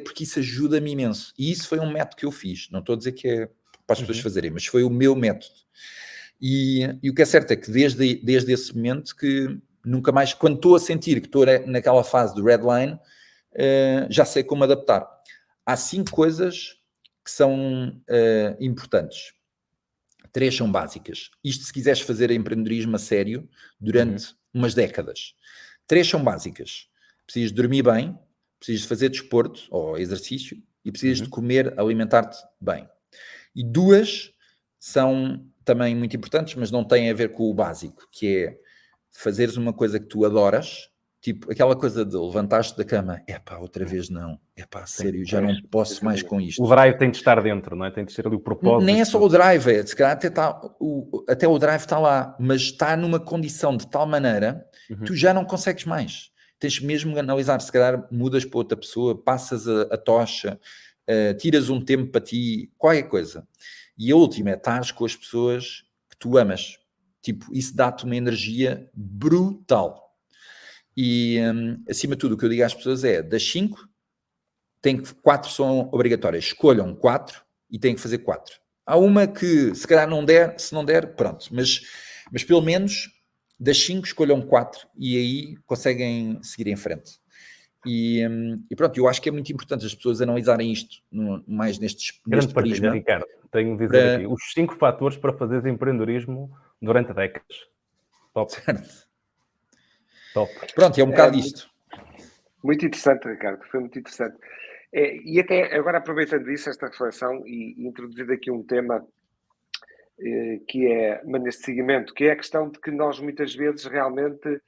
porque isso ajuda-me imenso. E isso foi um método que eu fiz. Não estou a dizer que é para as pessoas fazerem, mas foi o meu método. E o que é certo é que desde esse momento que nunca mais, quando estou a sentir que estou naquela fase do redline, já sei como adaptar. Há 5 coisas que são importantes. 3 são básicas. Isto se quiseres fazer empreendedorismo a sério durante umas décadas. 3 são básicas. Precisas dormir bem, precisas de fazer desporto ou exercício e precisas de comer, alimentar-te bem. E 2 são também muito importantes, mas não têm a ver com o básico, que é fazeres uma coisa que tu adoras, tipo aquela coisa de levantar-te da cama, outra vez não, sério, já não posso mais com isto. O drive tem de estar dentro, não é? Tem de ser ali o propósito. Nem é só o drive, se calhar até o drive está lá, mas está numa condição de tal maneira que tu já não consegues mais. Tens mesmo que analisar, se calhar mudas para outra pessoa, passas a tocha, tiras um tempo para ti, qualquer coisa. E a última é estar com as pessoas que tu amas. Tipo, isso dá-te uma energia brutal. E, acima de tudo, o que eu digo às pessoas é, das 5, 4 são obrigatórias. Escolham 4 e têm que fazer 4. Há uma que, se calhar não der, se não der, pronto. Mas pelo menos, das 5, escolham 4 e aí conseguem seguir em frente. E pronto, eu acho que é muito importante as pessoas analisarem isto mais neste prisma. Ricardo, tenho de dizer aqui, os 5 fatores para fazer empreendedorismo durante décadas. Top. Certo. Top. Pronto, é um bocado isto. Muito interessante, Ricardo, foi muito interessante. E até agora, aproveitando isso, esta reflexão, e introduzindo aqui um tema que é, mas neste segmento, que é a questão de que nós muitas vezes realmente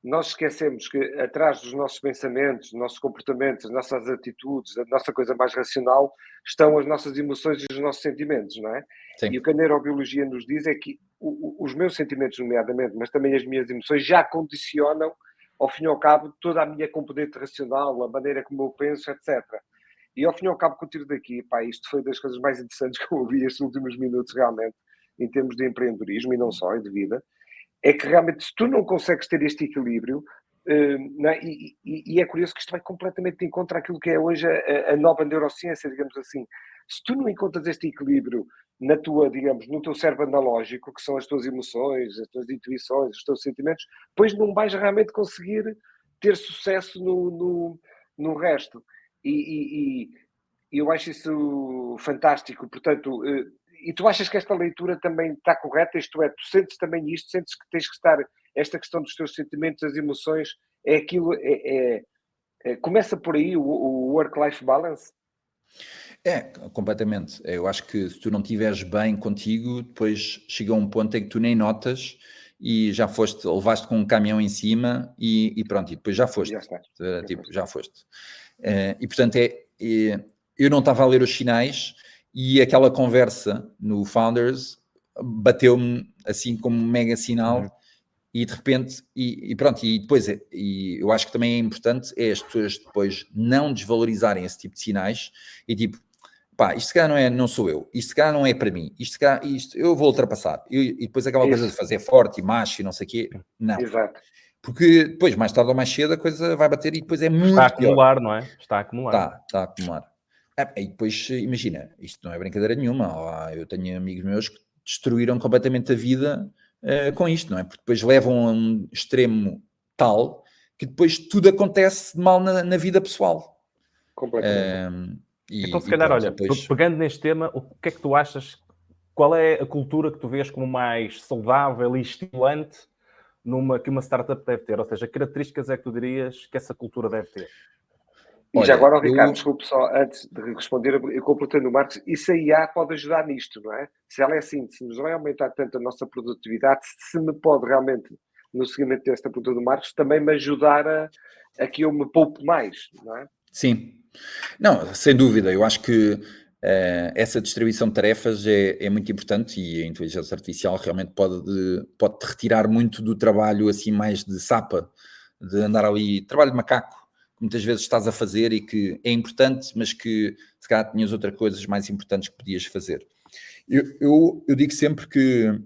nós esquecemos que atrás dos nossos pensamentos, dos nossos comportamentos, das nossas atitudes, da nossa coisa mais racional, estão as nossas emoções e os nossos sentimentos, não é? Sim. E o que a neurobiologia nos diz é que os meus sentimentos, nomeadamente, mas também as minhas emoções, já condicionam, ao fim e ao cabo, toda a minha componente racional, a maneira como eu penso, etc. E ao fim e ao cabo, que eu tiro daqui, isto foi das coisas mais interessantes que eu ouvi estes últimos minutos, realmente, em termos de empreendedorismo, e não só, e de vida, é que realmente, se tu não consegues ter este equilíbrio, não é? E é curioso que isto vai completamente de encontro àquilo que é hoje a nova neurociência, digamos assim. Se tu não encontras este equilíbrio na tua, digamos, no teu cérebro analógico, que são as tuas emoções, as tuas intuições, os teus sentimentos, depois não vais realmente conseguir ter sucesso no resto. E eu acho isso fantástico. Portanto, e tu achas que esta leitura também está correta? Isto é, tu sentes também isto? Sentes que tens que estar... Esta questão dos teus sentimentos, das emoções, é aquilo... começa por aí o work-life balance? Completamente. Eu acho que se tu não estiveres bem contigo, depois chega um ponto em que tu nem notas e já foste, levaste com um caminhão em cima e pronto, e depois já foste. Já está. Tipo, já foste. E portanto, eu não estava a ler os sinais e aquela conversa no Founders bateu-me assim como um mega sinal e de repente, e pronto, e depois, e eu acho que também é importante as pessoas depois não desvalorizarem esse tipo de sinais e tipo, pá, isto se calhar não sou eu, isto se calhar não é para mim, isto eu vou ultrapassar. E depois aquela coisa de fazer forte e macho e não sei o quê, não. Exato. Porque depois, mais tarde ou mais cedo, a coisa vai bater e depois é muito Está a pior. acumular, não é? Está a acumular. Está a acumular. E depois, imagina, isto não é brincadeira nenhuma. Eu tenho amigos meus que destruíram completamente a vida com isto, não é? Porque depois levam a um extremo tal que depois tudo acontece de mal na vida pessoal. Completamente. Então, se calhar, pronto, olha, depois... pegando neste tema, o que é que tu achas? Qual é a cultura que tu vês como mais saudável e estimulante que uma startup deve ter? Ou seja, características é que tu dirias que essa cultura deve ter? E Olha, já agora, Ricardo, desculpe só, antes de responder, eu completando o Marcos, isso a IA pode ajudar nisto, não é? Se ela é assim, se nos vai aumentar tanto a nossa produtividade, se me pode realmente, no seguimento desta pergunta do Marcos, também me ajudar a que eu me poupe mais, não é? Sim. Não, sem dúvida. Eu acho que essa distribuição de tarefas é muito importante e a inteligência artificial realmente pode-te retirar muito do trabalho assim mais de sapa, de andar ali, trabalho de macaco, que muitas vezes estás a fazer e que é importante, mas que se calhar tinhas outras coisas mais importantes que podias fazer. Eu digo sempre que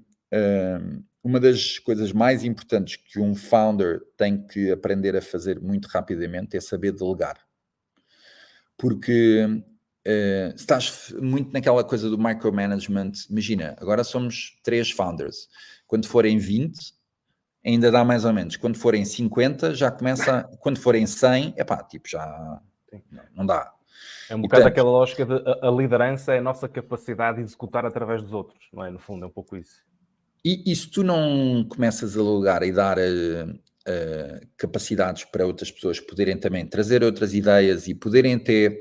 uma das coisas mais importantes que um founder tem que aprender a fazer muito rapidamente é saber delegar. Porque se estás muito naquela coisa do micromanagement, imagina, agora somos 3 founders. Quando forem 20, ainda dá mais ou menos. Quando forem 50, já começa. Quando forem 100, tipo, já não dá. É um bocado aquela lógica de a liderança é a nossa capacidade de executar através dos outros, não é? No fundo, é um pouco isso. E se tu não começas a alugar e dar capacidades para outras pessoas poderem também trazer outras ideias e poderem ter...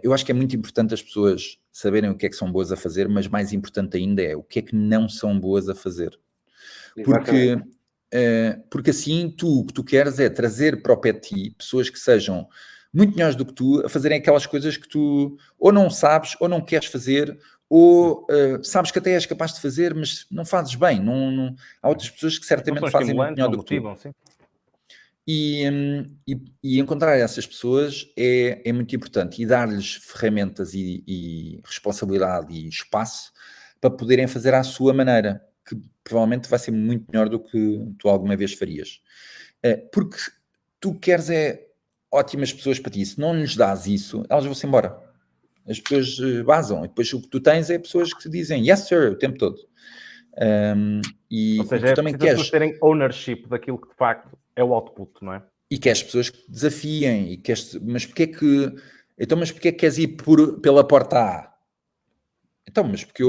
eu acho que é muito importante as pessoas saberem o que é que são boas a fazer, mas mais importante ainda é o que é que não são boas a fazer. Porque assim o que tu queres é trazer para o pé de ti pessoas que sejam muito melhores do que tu a fazerem aquelas coisas que tu ou não sabes ou não queres fazer ou sabes que até és capaz de fazer, mas não fazes bem. Há outras pessoas que certamente fazem muito melhor do que tu. Sim. E encontrar essas pessoas é muito importante e dar-lhes ferramentas e responsabilidade e espaço para poderem fazer à sua maneira, que provavelmente vai ser muito melhor do que tu alguma vez farias. Porque tu queres ótimas pessoas para ti. Se não lhes dás isso, elas vão-se embora. As pessoas vazam. E depois o que tu tens é pessoas que te dizem yes sir o tempo todo. Ou seja, tu também queres... as pessoas terem ownership daquilo que de facto é o output, não é? E queres pessoas que te desafiem. Mas porquê que... Então, mas porquê que queres ir pela porta A? Então, mas porque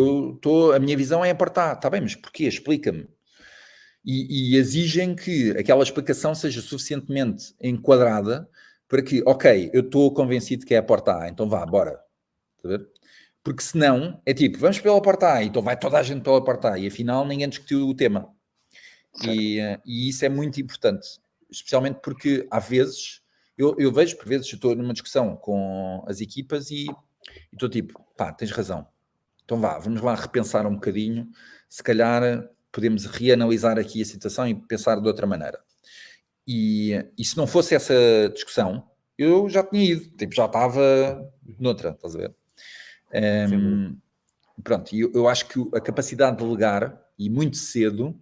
a minha visão é a porta A. Está bem, mas porquê? Explica-me. E exigem que aquela explicação seja suficientemente enquadrada para que, ok, eu estou convencido que é a porta A, então vá, bora. Está a ver? Porque senão, é tipo, vamos pela porta A, então vai toda a gente pela porta A, e afinal ninguém discutiu o tema. E isso é muito importante, especialmente porque há vezes, eu vejo por vezes, eu estou numa discussão com as equipas e estou tipo, pá, tens razão. Então vá, vamos lá repensar um bocadinho, se calhar podemos reanalisar aqui a situação e pensar de outra maneira. E se não fosse essa discussão, eu já tinha ido, tipo, já estava noutra, estás a ver? Pronto, eu acho que a capacidade de delegar, e muito cedo,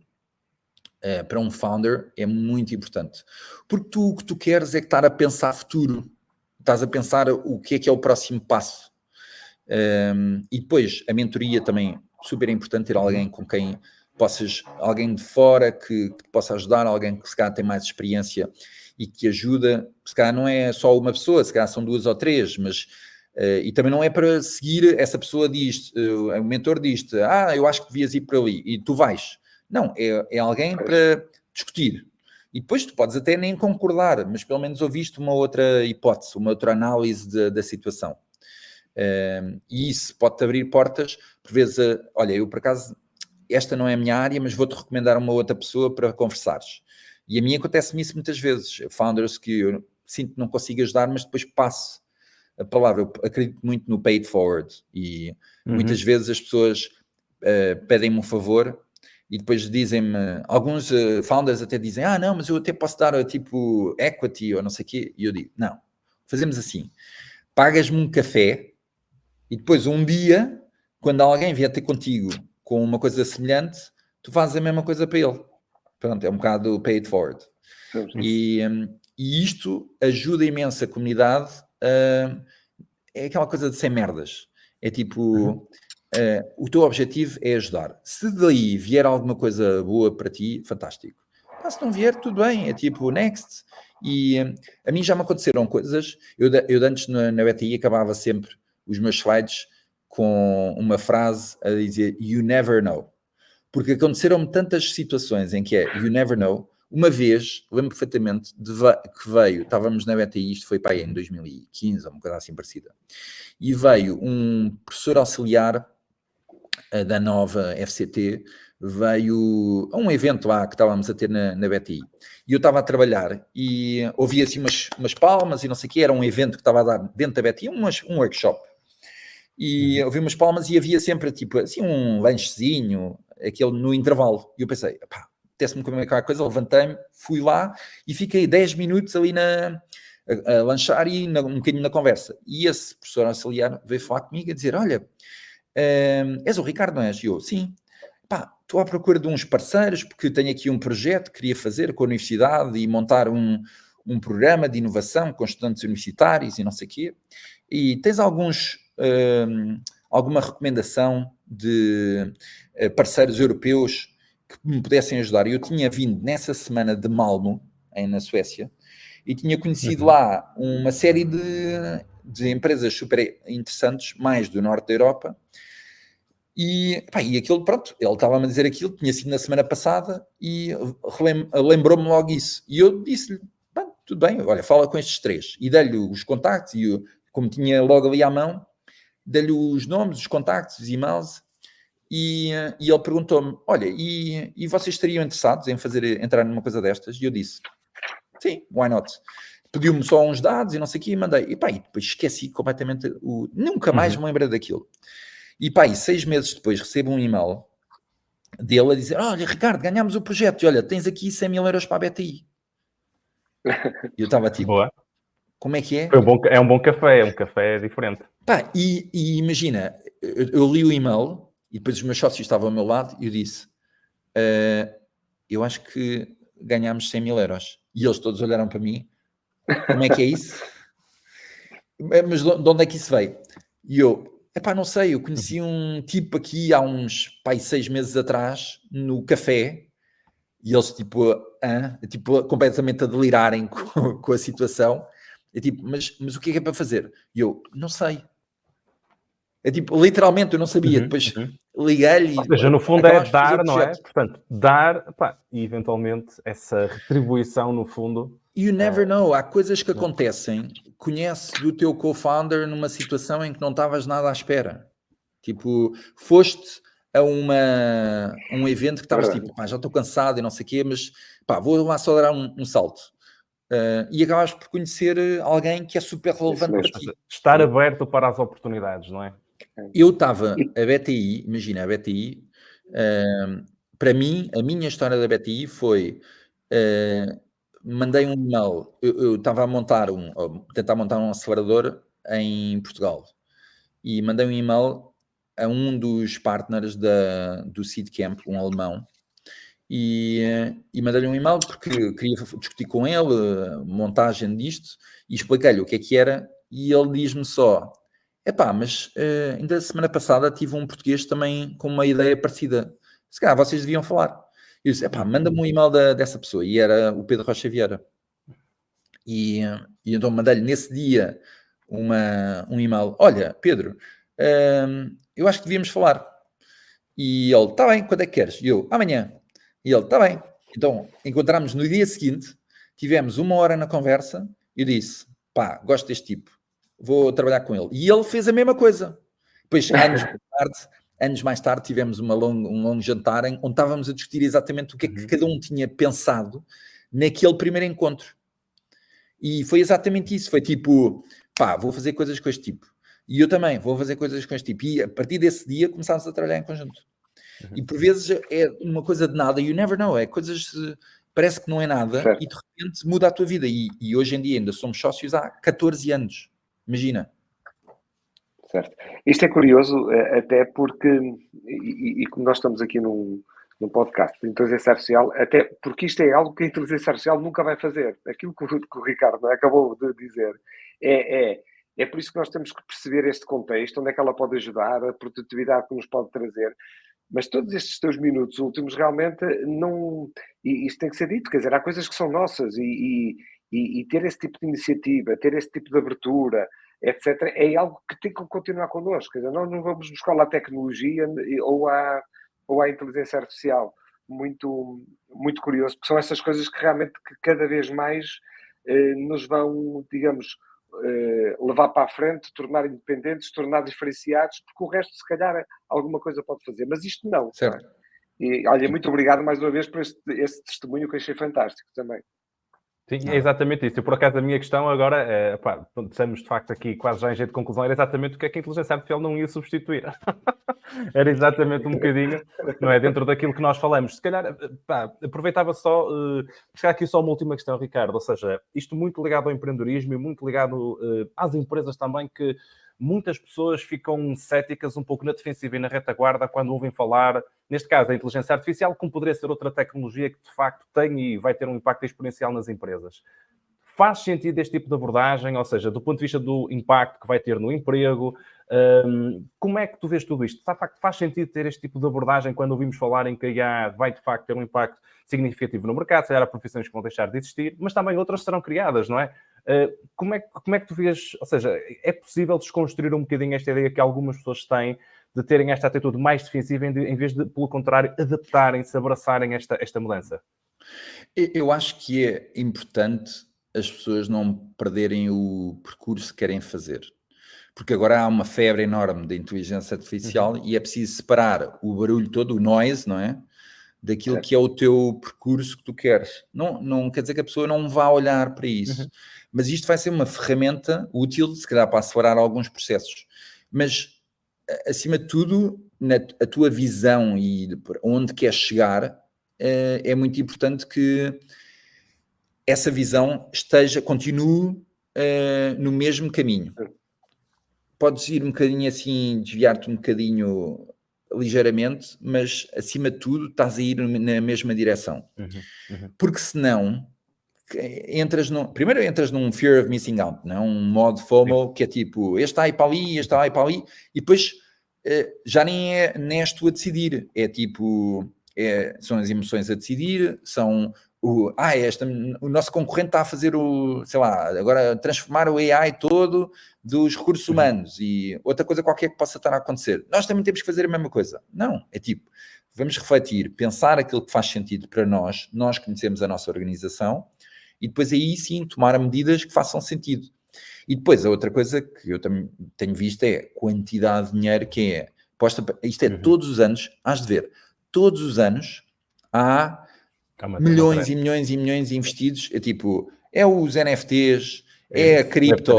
para um founder, é muito importante. Porque o que tu queres é que estar a pensar futuro. Estás a pensar o que é o próximo passo. E depois, a mentoria também, super importante, ter alguém com quem alguém de fora que te possa ajudar, alguém que se calhar tem mais experiência e que ajuda. Se calhar não é só uma pessoa, se calhar são 2 ou 3, mas... e também não é para seguir, essa pessoa diz, o mentor diz-te, eu acho que devias ir por ali, e tu vais. Não, é alguém para discutir. E depois tu podes até nem concordar, mas pelo menos ouviste uma outra hipótese, uma outra análise da situação. E isso pode-te abrir portas, por vezes, olha, eu por acaso esta não é a minha área, mas vou-te recomendar uma outra pessoa para conversares. E a mim acontece-me isso muitas vezes. Founders que eu sinto que não consigo ajudar, mas depois passo a palavra. Eu acredito muito no pay it forward. E muitas vezes as pessoas pedem-me um favor e depois dizem-me, alguns founders até dizem, não, mas eu até posso dar tipo equity ou não sei o quê. E eu digo, não, fazemos assim, pagas-me um café e depois um dia, quando alguém vier ter contigo com uma coisa semelhante, tu fazes a mesma coisa para ele. Pronto, é um bocado pay it forward. E isto ajuda imenso a comunidade. É aquela coisa de sem merdas. É tipo, o teu objetivo é ajudar. Se daí vier alguma coisa boa para ti, fantástico. Mas se não vier, tudo bem. É tipo, next. E a mim já me aconteceram coisas. Eu antes na BTI acabava sempre os meus slides com uma frase a dizer you never know. Porque aconteceram-me tantas situações em que you never know. Uma vez, lembro perfeitamente, que veio, estávamos na BTI, isto foi para aí em 2015, ou uma coisa assim parecida, e veio um professor auxiliar da nova FCT, veio a um evento lá que estávamos a ter na BTI. E eu estava a trabalhar e ouvia assim umas palmas e não sei o quê, era um evento que estava a dar dentro da BTI, um workshop. E ouvi umas palmas e havia sempre tipo assim um lanchezinho, aquele no intervalo. E eu pensei, pá, apetece-me comer aquela coisa, levantei-me, fui lá e fiquei 10 minutos ali a lanchar e um bocadinho na conversa. E esse professor auxiliar veio falar comigo a dizer, olha, és o Ricardo, não és? E eu, sim. Pá, estou à procura de uns parceiros porque tenho aqui um projeto que queria fazer com a universidade e montar um programa de inovação com estudantes universitários e não sei o quê. E tens alguma recomendação de parceiros europeus que me pudessem ajudar? Eu tinha vindo nessa semana de Malmö, na Suécia, e tinha conhecido lá uma série de empresas super interessantes, mais do norte da Europa, e aquilo, pronto, ele estava-me a dizer aquilo, tinha sido na semana passada, e lembrou-me logo isso. E eu disse-lhe, tudo bem, olha, fala com estes três. E dei-lhe os contactos, e como tinha logo ali à mão, dei-lhe os nomes, os contactos, os e-mails, e ele perguntou-me, olha, e vocês estariam interessados em entrar numa coisa destas? E eu disse, sim, why not? Pediu-me só uns dados e não sei o quê, e mandei. E depois esqueci completamente, nunca mais me lembrei daquilo. E 6 meses depois recebo um e-mail dele a dizer, olha, Ricardo, ganhámos o projeto, e olha, tens aqui 100 mil euros para a BTI. E eu estava tipo, boa. Como é que é? É um bom café, é um café diferente. E imagina, eu li o e-mail e depois os meus sócios estavam ao meu lado e eu disse, eu acho que ganhámos 100 mil euros. E eles todos olharam para mim, como é que é isso? Mas de onde é que isso veio? E eu, não sei, eu conheci um tipo aqui há uns 6 meses atrás, no café, e eles tipo completamente a delirarem com a situação. É tipo, mas o que é para fazer? E eu, não sei. É tipo, literalmente eu não sabia. Depois liguei-lhe. Ou seja, no fundo é dar, não é? Portanto, dar, e eventualmente essa retribuição, no fundo... You never know. Há coisas que acontecem. Conheces o teu co-founder numa situação em que não estavas nada à espera. Tipo, foste a um evento que estavas tipo, já estou cansado e não sei o quê, mas vou lá só dar um salto. E acabas por conhecer alguém que é super relevante para ti. Estar aberto para as oportunidades, não é? Eu estava, a BTI, imagina, a BTI, para mim, a minha história da BTI foi, mandei um e-mail, eu estava a tentar montar um acelerador em Portugal, e mandei um e-mail a um dos partners do Seed Camp, um alemão, e mandei-lhe um e-mail porque queria discutir com ele a montagem disto e expliquei-lhe o que é que era e ele diz-me só, mas ainda semana passada tive um português também com uma ideia parecida, se calhar vocês deviam falar. Eu disse, manda-me um e-mail dessa pessoa, e era o Pedro Rocha Vieira. E então mandei-lhe nesse dia um e-mail, olha Pedro, eu acho que devíamos falar. E ele, está bem, quando é que queres? E eu, amanhã. E ele, está bem. Então, encontramos no dia seguinte, tivemos 1 hora na conversa, e eu disse, gosto deste tipo, vou trabalhar com ele. E ele fez a mesma coisa. Depois, anos mais tarde, anos mais tarde tivemos um longo jantar onde estávamos a discutir exatamente o que é que cada um tinha pensado naquele primeiro encontro. E foi exatamente isso, foi tipo, pá, vou fazer coisas com este tipo. E eu também vou fazer coisas com este tipo. E a partir desse dia começámos a trabalhar em conjunto. E por vezes é uma coisa de nada, you never know, é coisas, parece que não é nada, certo. e de repente muda a tua vida. E hoje em dia ainda somos sócios há 14 anos, imagina. Certo. Isto é curioso, até porque, e como nós estamos aqui num podcast de inteligência artificial, até porque isto é algo que a inteligência artificial nunca vai fazer. Aquilo que o Ricardo acabou de dizer é por isso que nós temos que perceber este contexto, onde é que ela pode ajudar, a produtividade que nos pode trazer. Mas todos estes teus minutos últimos realmente não... E isso tem que ser dito, quer dizer, há coisas que são nossas e ter esse tipo de iniciativa, ter esse tipo de abertura, etc., é algo que tem que continuar connosco. Quer dizer, nós não vamos buscar lá a tecnologia ou à inteligência artificial. Muito, muito curioso, porque são essas coisas que realmente que cada vez mais nos vão, digamos, levar para a frente, tornar independentes, tornar diferenciados, porque o resto, se calhar, alguma coisa pode fazer. Mas isto não. Certo. Não é? E, olha, muito obrigado mais uma vez por este testemunho que achei fantástico também. Sim, é exatamente isso. E por acaso a minha questão agora, estamos de facto aqui quase já em jeito de conclusão, era exatamente o que é que a inteligência artificial não ia substituir. Era exatamente um bocadinho, não é? Dentro daquilo que nós falamos. Se calhar, aproveitava só, buscar aqui só uma última questão, Ricardo, ou seja, isto muito ligado ao empreendedorismo e muito ligado às empresas também, que muitas pessoas ficam céticas, um pouco na defensiva e na retaguarda quando ouvem falar, neste caso, a inteligência artificial, como poderia ser outra tecnologia que de facto tem e vai ter um impacto exponencial nas empresas. Faz sentido este tipo de abordagem, ou seja, do ponto de vista do impacto que vai ter no emprego, como é que tu vês tudo isto? De facto, faz sentido ter este tipo de abordagem quando ouvimos falar em que a IA vai de facto ter um impacto significativo no mercado, se calhar há profissões que vão deixar de existir, mas também outras serão criadas, não é? Como é que tu vês, ou seja, é possível desconstruir um bocadinho esta ideia que algumas pessoas têm de terem esta atitude mais defensiva em vez de, pelo contrário, adaptarem-se, abraçarem esta mudança? Eu acho que é importante as pessoas não perderem o percurso que querem fazer. Porque agora há uma febre enorme da inteligência artificial e é preciso separar o barulho todo, o noise, não é? Daquilo que é o teu percurso que tu queres. Não quer dizer que a pessoa não vá olhar para isso. Mas isto vai ser uma ferramenta útil, se calhar, para acelerar alguns processos. Mas, acima de tudo, a tua visão e onde queres chegar, é muito importante que essa visão continue no mesmo caminho. Podes ir um bocadinho assim, desviar-te um bocadinho ligeiramente, mas acima de tudo estás a ir na mesma direção. Porque senão primeiro entras num fear of missing out, não é? Um modo FOMO que é tipo, este está aí para ali, este está aí para ali, e depois já nem és tu a decidir, é tipo, são as emoções a decidir, são o nosso concorrente está a fazer agora transformar o AI todo dos recursos humanos e outra coisa qualquer que possa estar a acontecer. Nós também temos que fazer a mesma coisa. Não, é tipo, vamos refletir, pensar aquilo que faz sentido para nós conhecemos a nossa organização e depois aí sim tomar medidas que façam sentido. E depois a outra coisa que eu também tenho visto é quantidade de dinheiro que é posta, isto é todos os anos, has de ver, todos os anos há milhões e milhões e milhões investidos, é tipo, é os NFTs, é a cripto,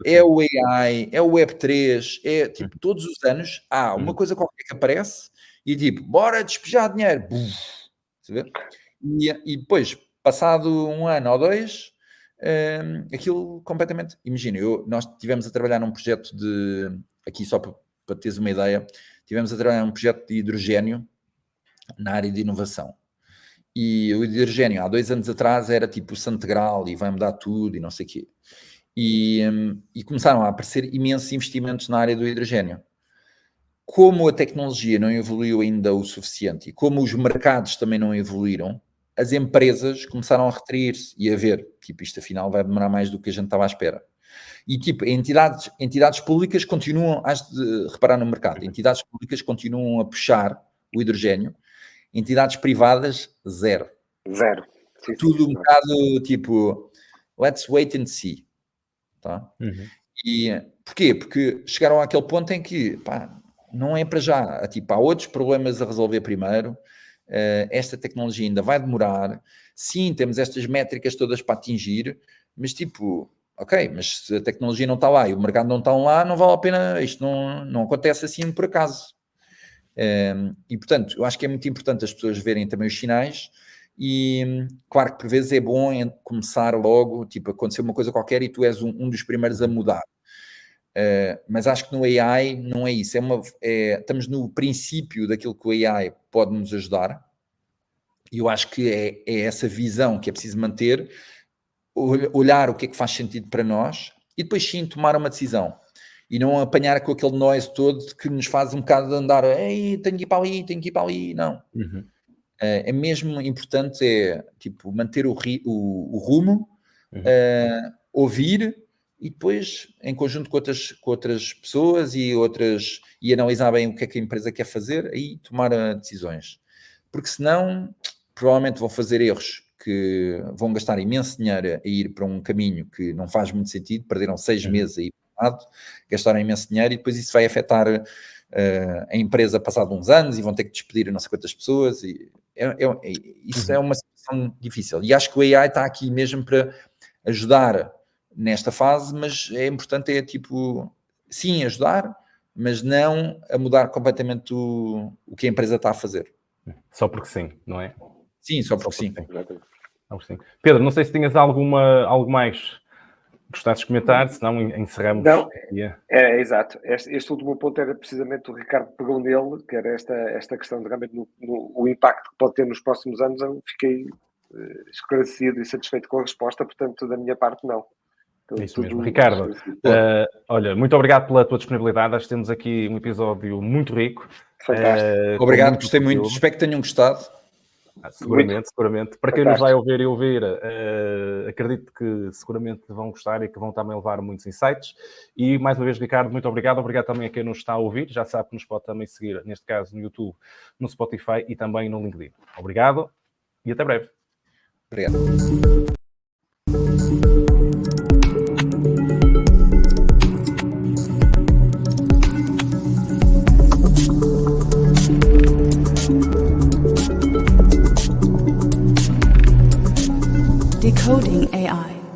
é o AI, é o Web3, é tipo, todos os anos há uma coisa qualquer que aparece e tipo, bora despejar dinheiro. E depois, passado um ano ou dois, aquilo completamente... Imagina, nós estivemos a trabalhar num projeto aqui só para teres uma ideia, estivemos a trabalhar num projeto de hidrogénio na área de inovação. E o hidrogénio, há 2 anos atrás, era tipo o santo grau e vai mudar tudo e não sei o quê. E começaram a aparecer imensos investimentos na área do hidrogénio. Como a tecnologia não evoluiu ainda o suficiente e como os mercados também não evoluíram, as empresas começaram a retrair-se e a ver, tipo, isto afinal vai demorar mais do que a gente estava à espera. E tipo, entidades públicas continuam, has de reparar no mercado, entidades públicas continuam a puxar o hidrogénio, entidades privadas, zero. Sim, tudo um bocado tipo, let's wait and see. Tá? E porquê? Porque chegaram àquele ponto em que, pá, não é para já. Tipo, há outros problemas a resolver primeiro. Esta tecnologia ainda vai demorar. Sim, temos estas métricas todas para atingir, mas tipo, ok, mas se a tecnologia não está lá e o mercado não está lá, não vale a pena, isto não acontece assim por acaso. E portanto, eu acho que é muito importante as pessoas verem também os sinais e claro que por vezes é bom começar logo, tipo, acontecer uma coisa qualquer e tu és um dos primeiros a mudar. Mas acho que no AI não é isso, estamos no princípio daquilo que o AI pode nos ajudar e eu acho que é essa visão que é preciso manter, olhar o que é que faz sentido para nós e depois sim tomar uma decisão e não apanhar com aquele noise todo que nos faz um bocado de andar, ei, tenho que ir para ali, não. É mesmo importante tipo, manter o rumo, ouvir e depois, em conjunto com outras pessoas e analisar bem o que é que a empresa quer fazer, aí tomar decisões. Porque senão, provavelmente vão fazer erros que vão gastar imenso dinheiro a ir para um caminho que não faz muito sentido, perderam 6 meses aí, gastaram imenso dinheiro e depois isso vai afetar a empresa passado uns anos e vão ter que despedir não sei quantas pessoas. Isso é uma situação difícil. E acho que o AI está aqui mesmo para ajudar nesta fase, mas é importante tipo, sim, ajudar, mas não a mudar completamente o que a empresa está a fazer. Só porque sim, não é? Sim, só porque sim. Pedro, não sei se tinhas algo mais gostasses de comentar, senão encerramos. Não, exato. Este último ponto era precisamente o Ricardo pegou nele, que era esta questão de realmente o impacto que pode ter nos próximos anos. Eu fiquei esclarecido e satisfeito com a resposta, portanto, da minha parte, não. É isso mesmo. Ricardo, olha, muito obrigado pela tua disponibilidade. Acho que temos aqui um episódio muito rico. Fantástico. Obrigado, gostei muito. Espero que tenham gostado. Seguramente. Para quem nos vai ouvir e ouvir, acredito que seguramente vão gostar e que vão também levar muitos insights. E mais uma vez, Ricardo, muito obrigado. Obrigado também a quem nos está a ouvir. Já sabe que nos pode também seguir, neste caso no YouTube, no Spotify e também no LinkedIn. Obrigado e até breve. Obrigado. Decoding AI.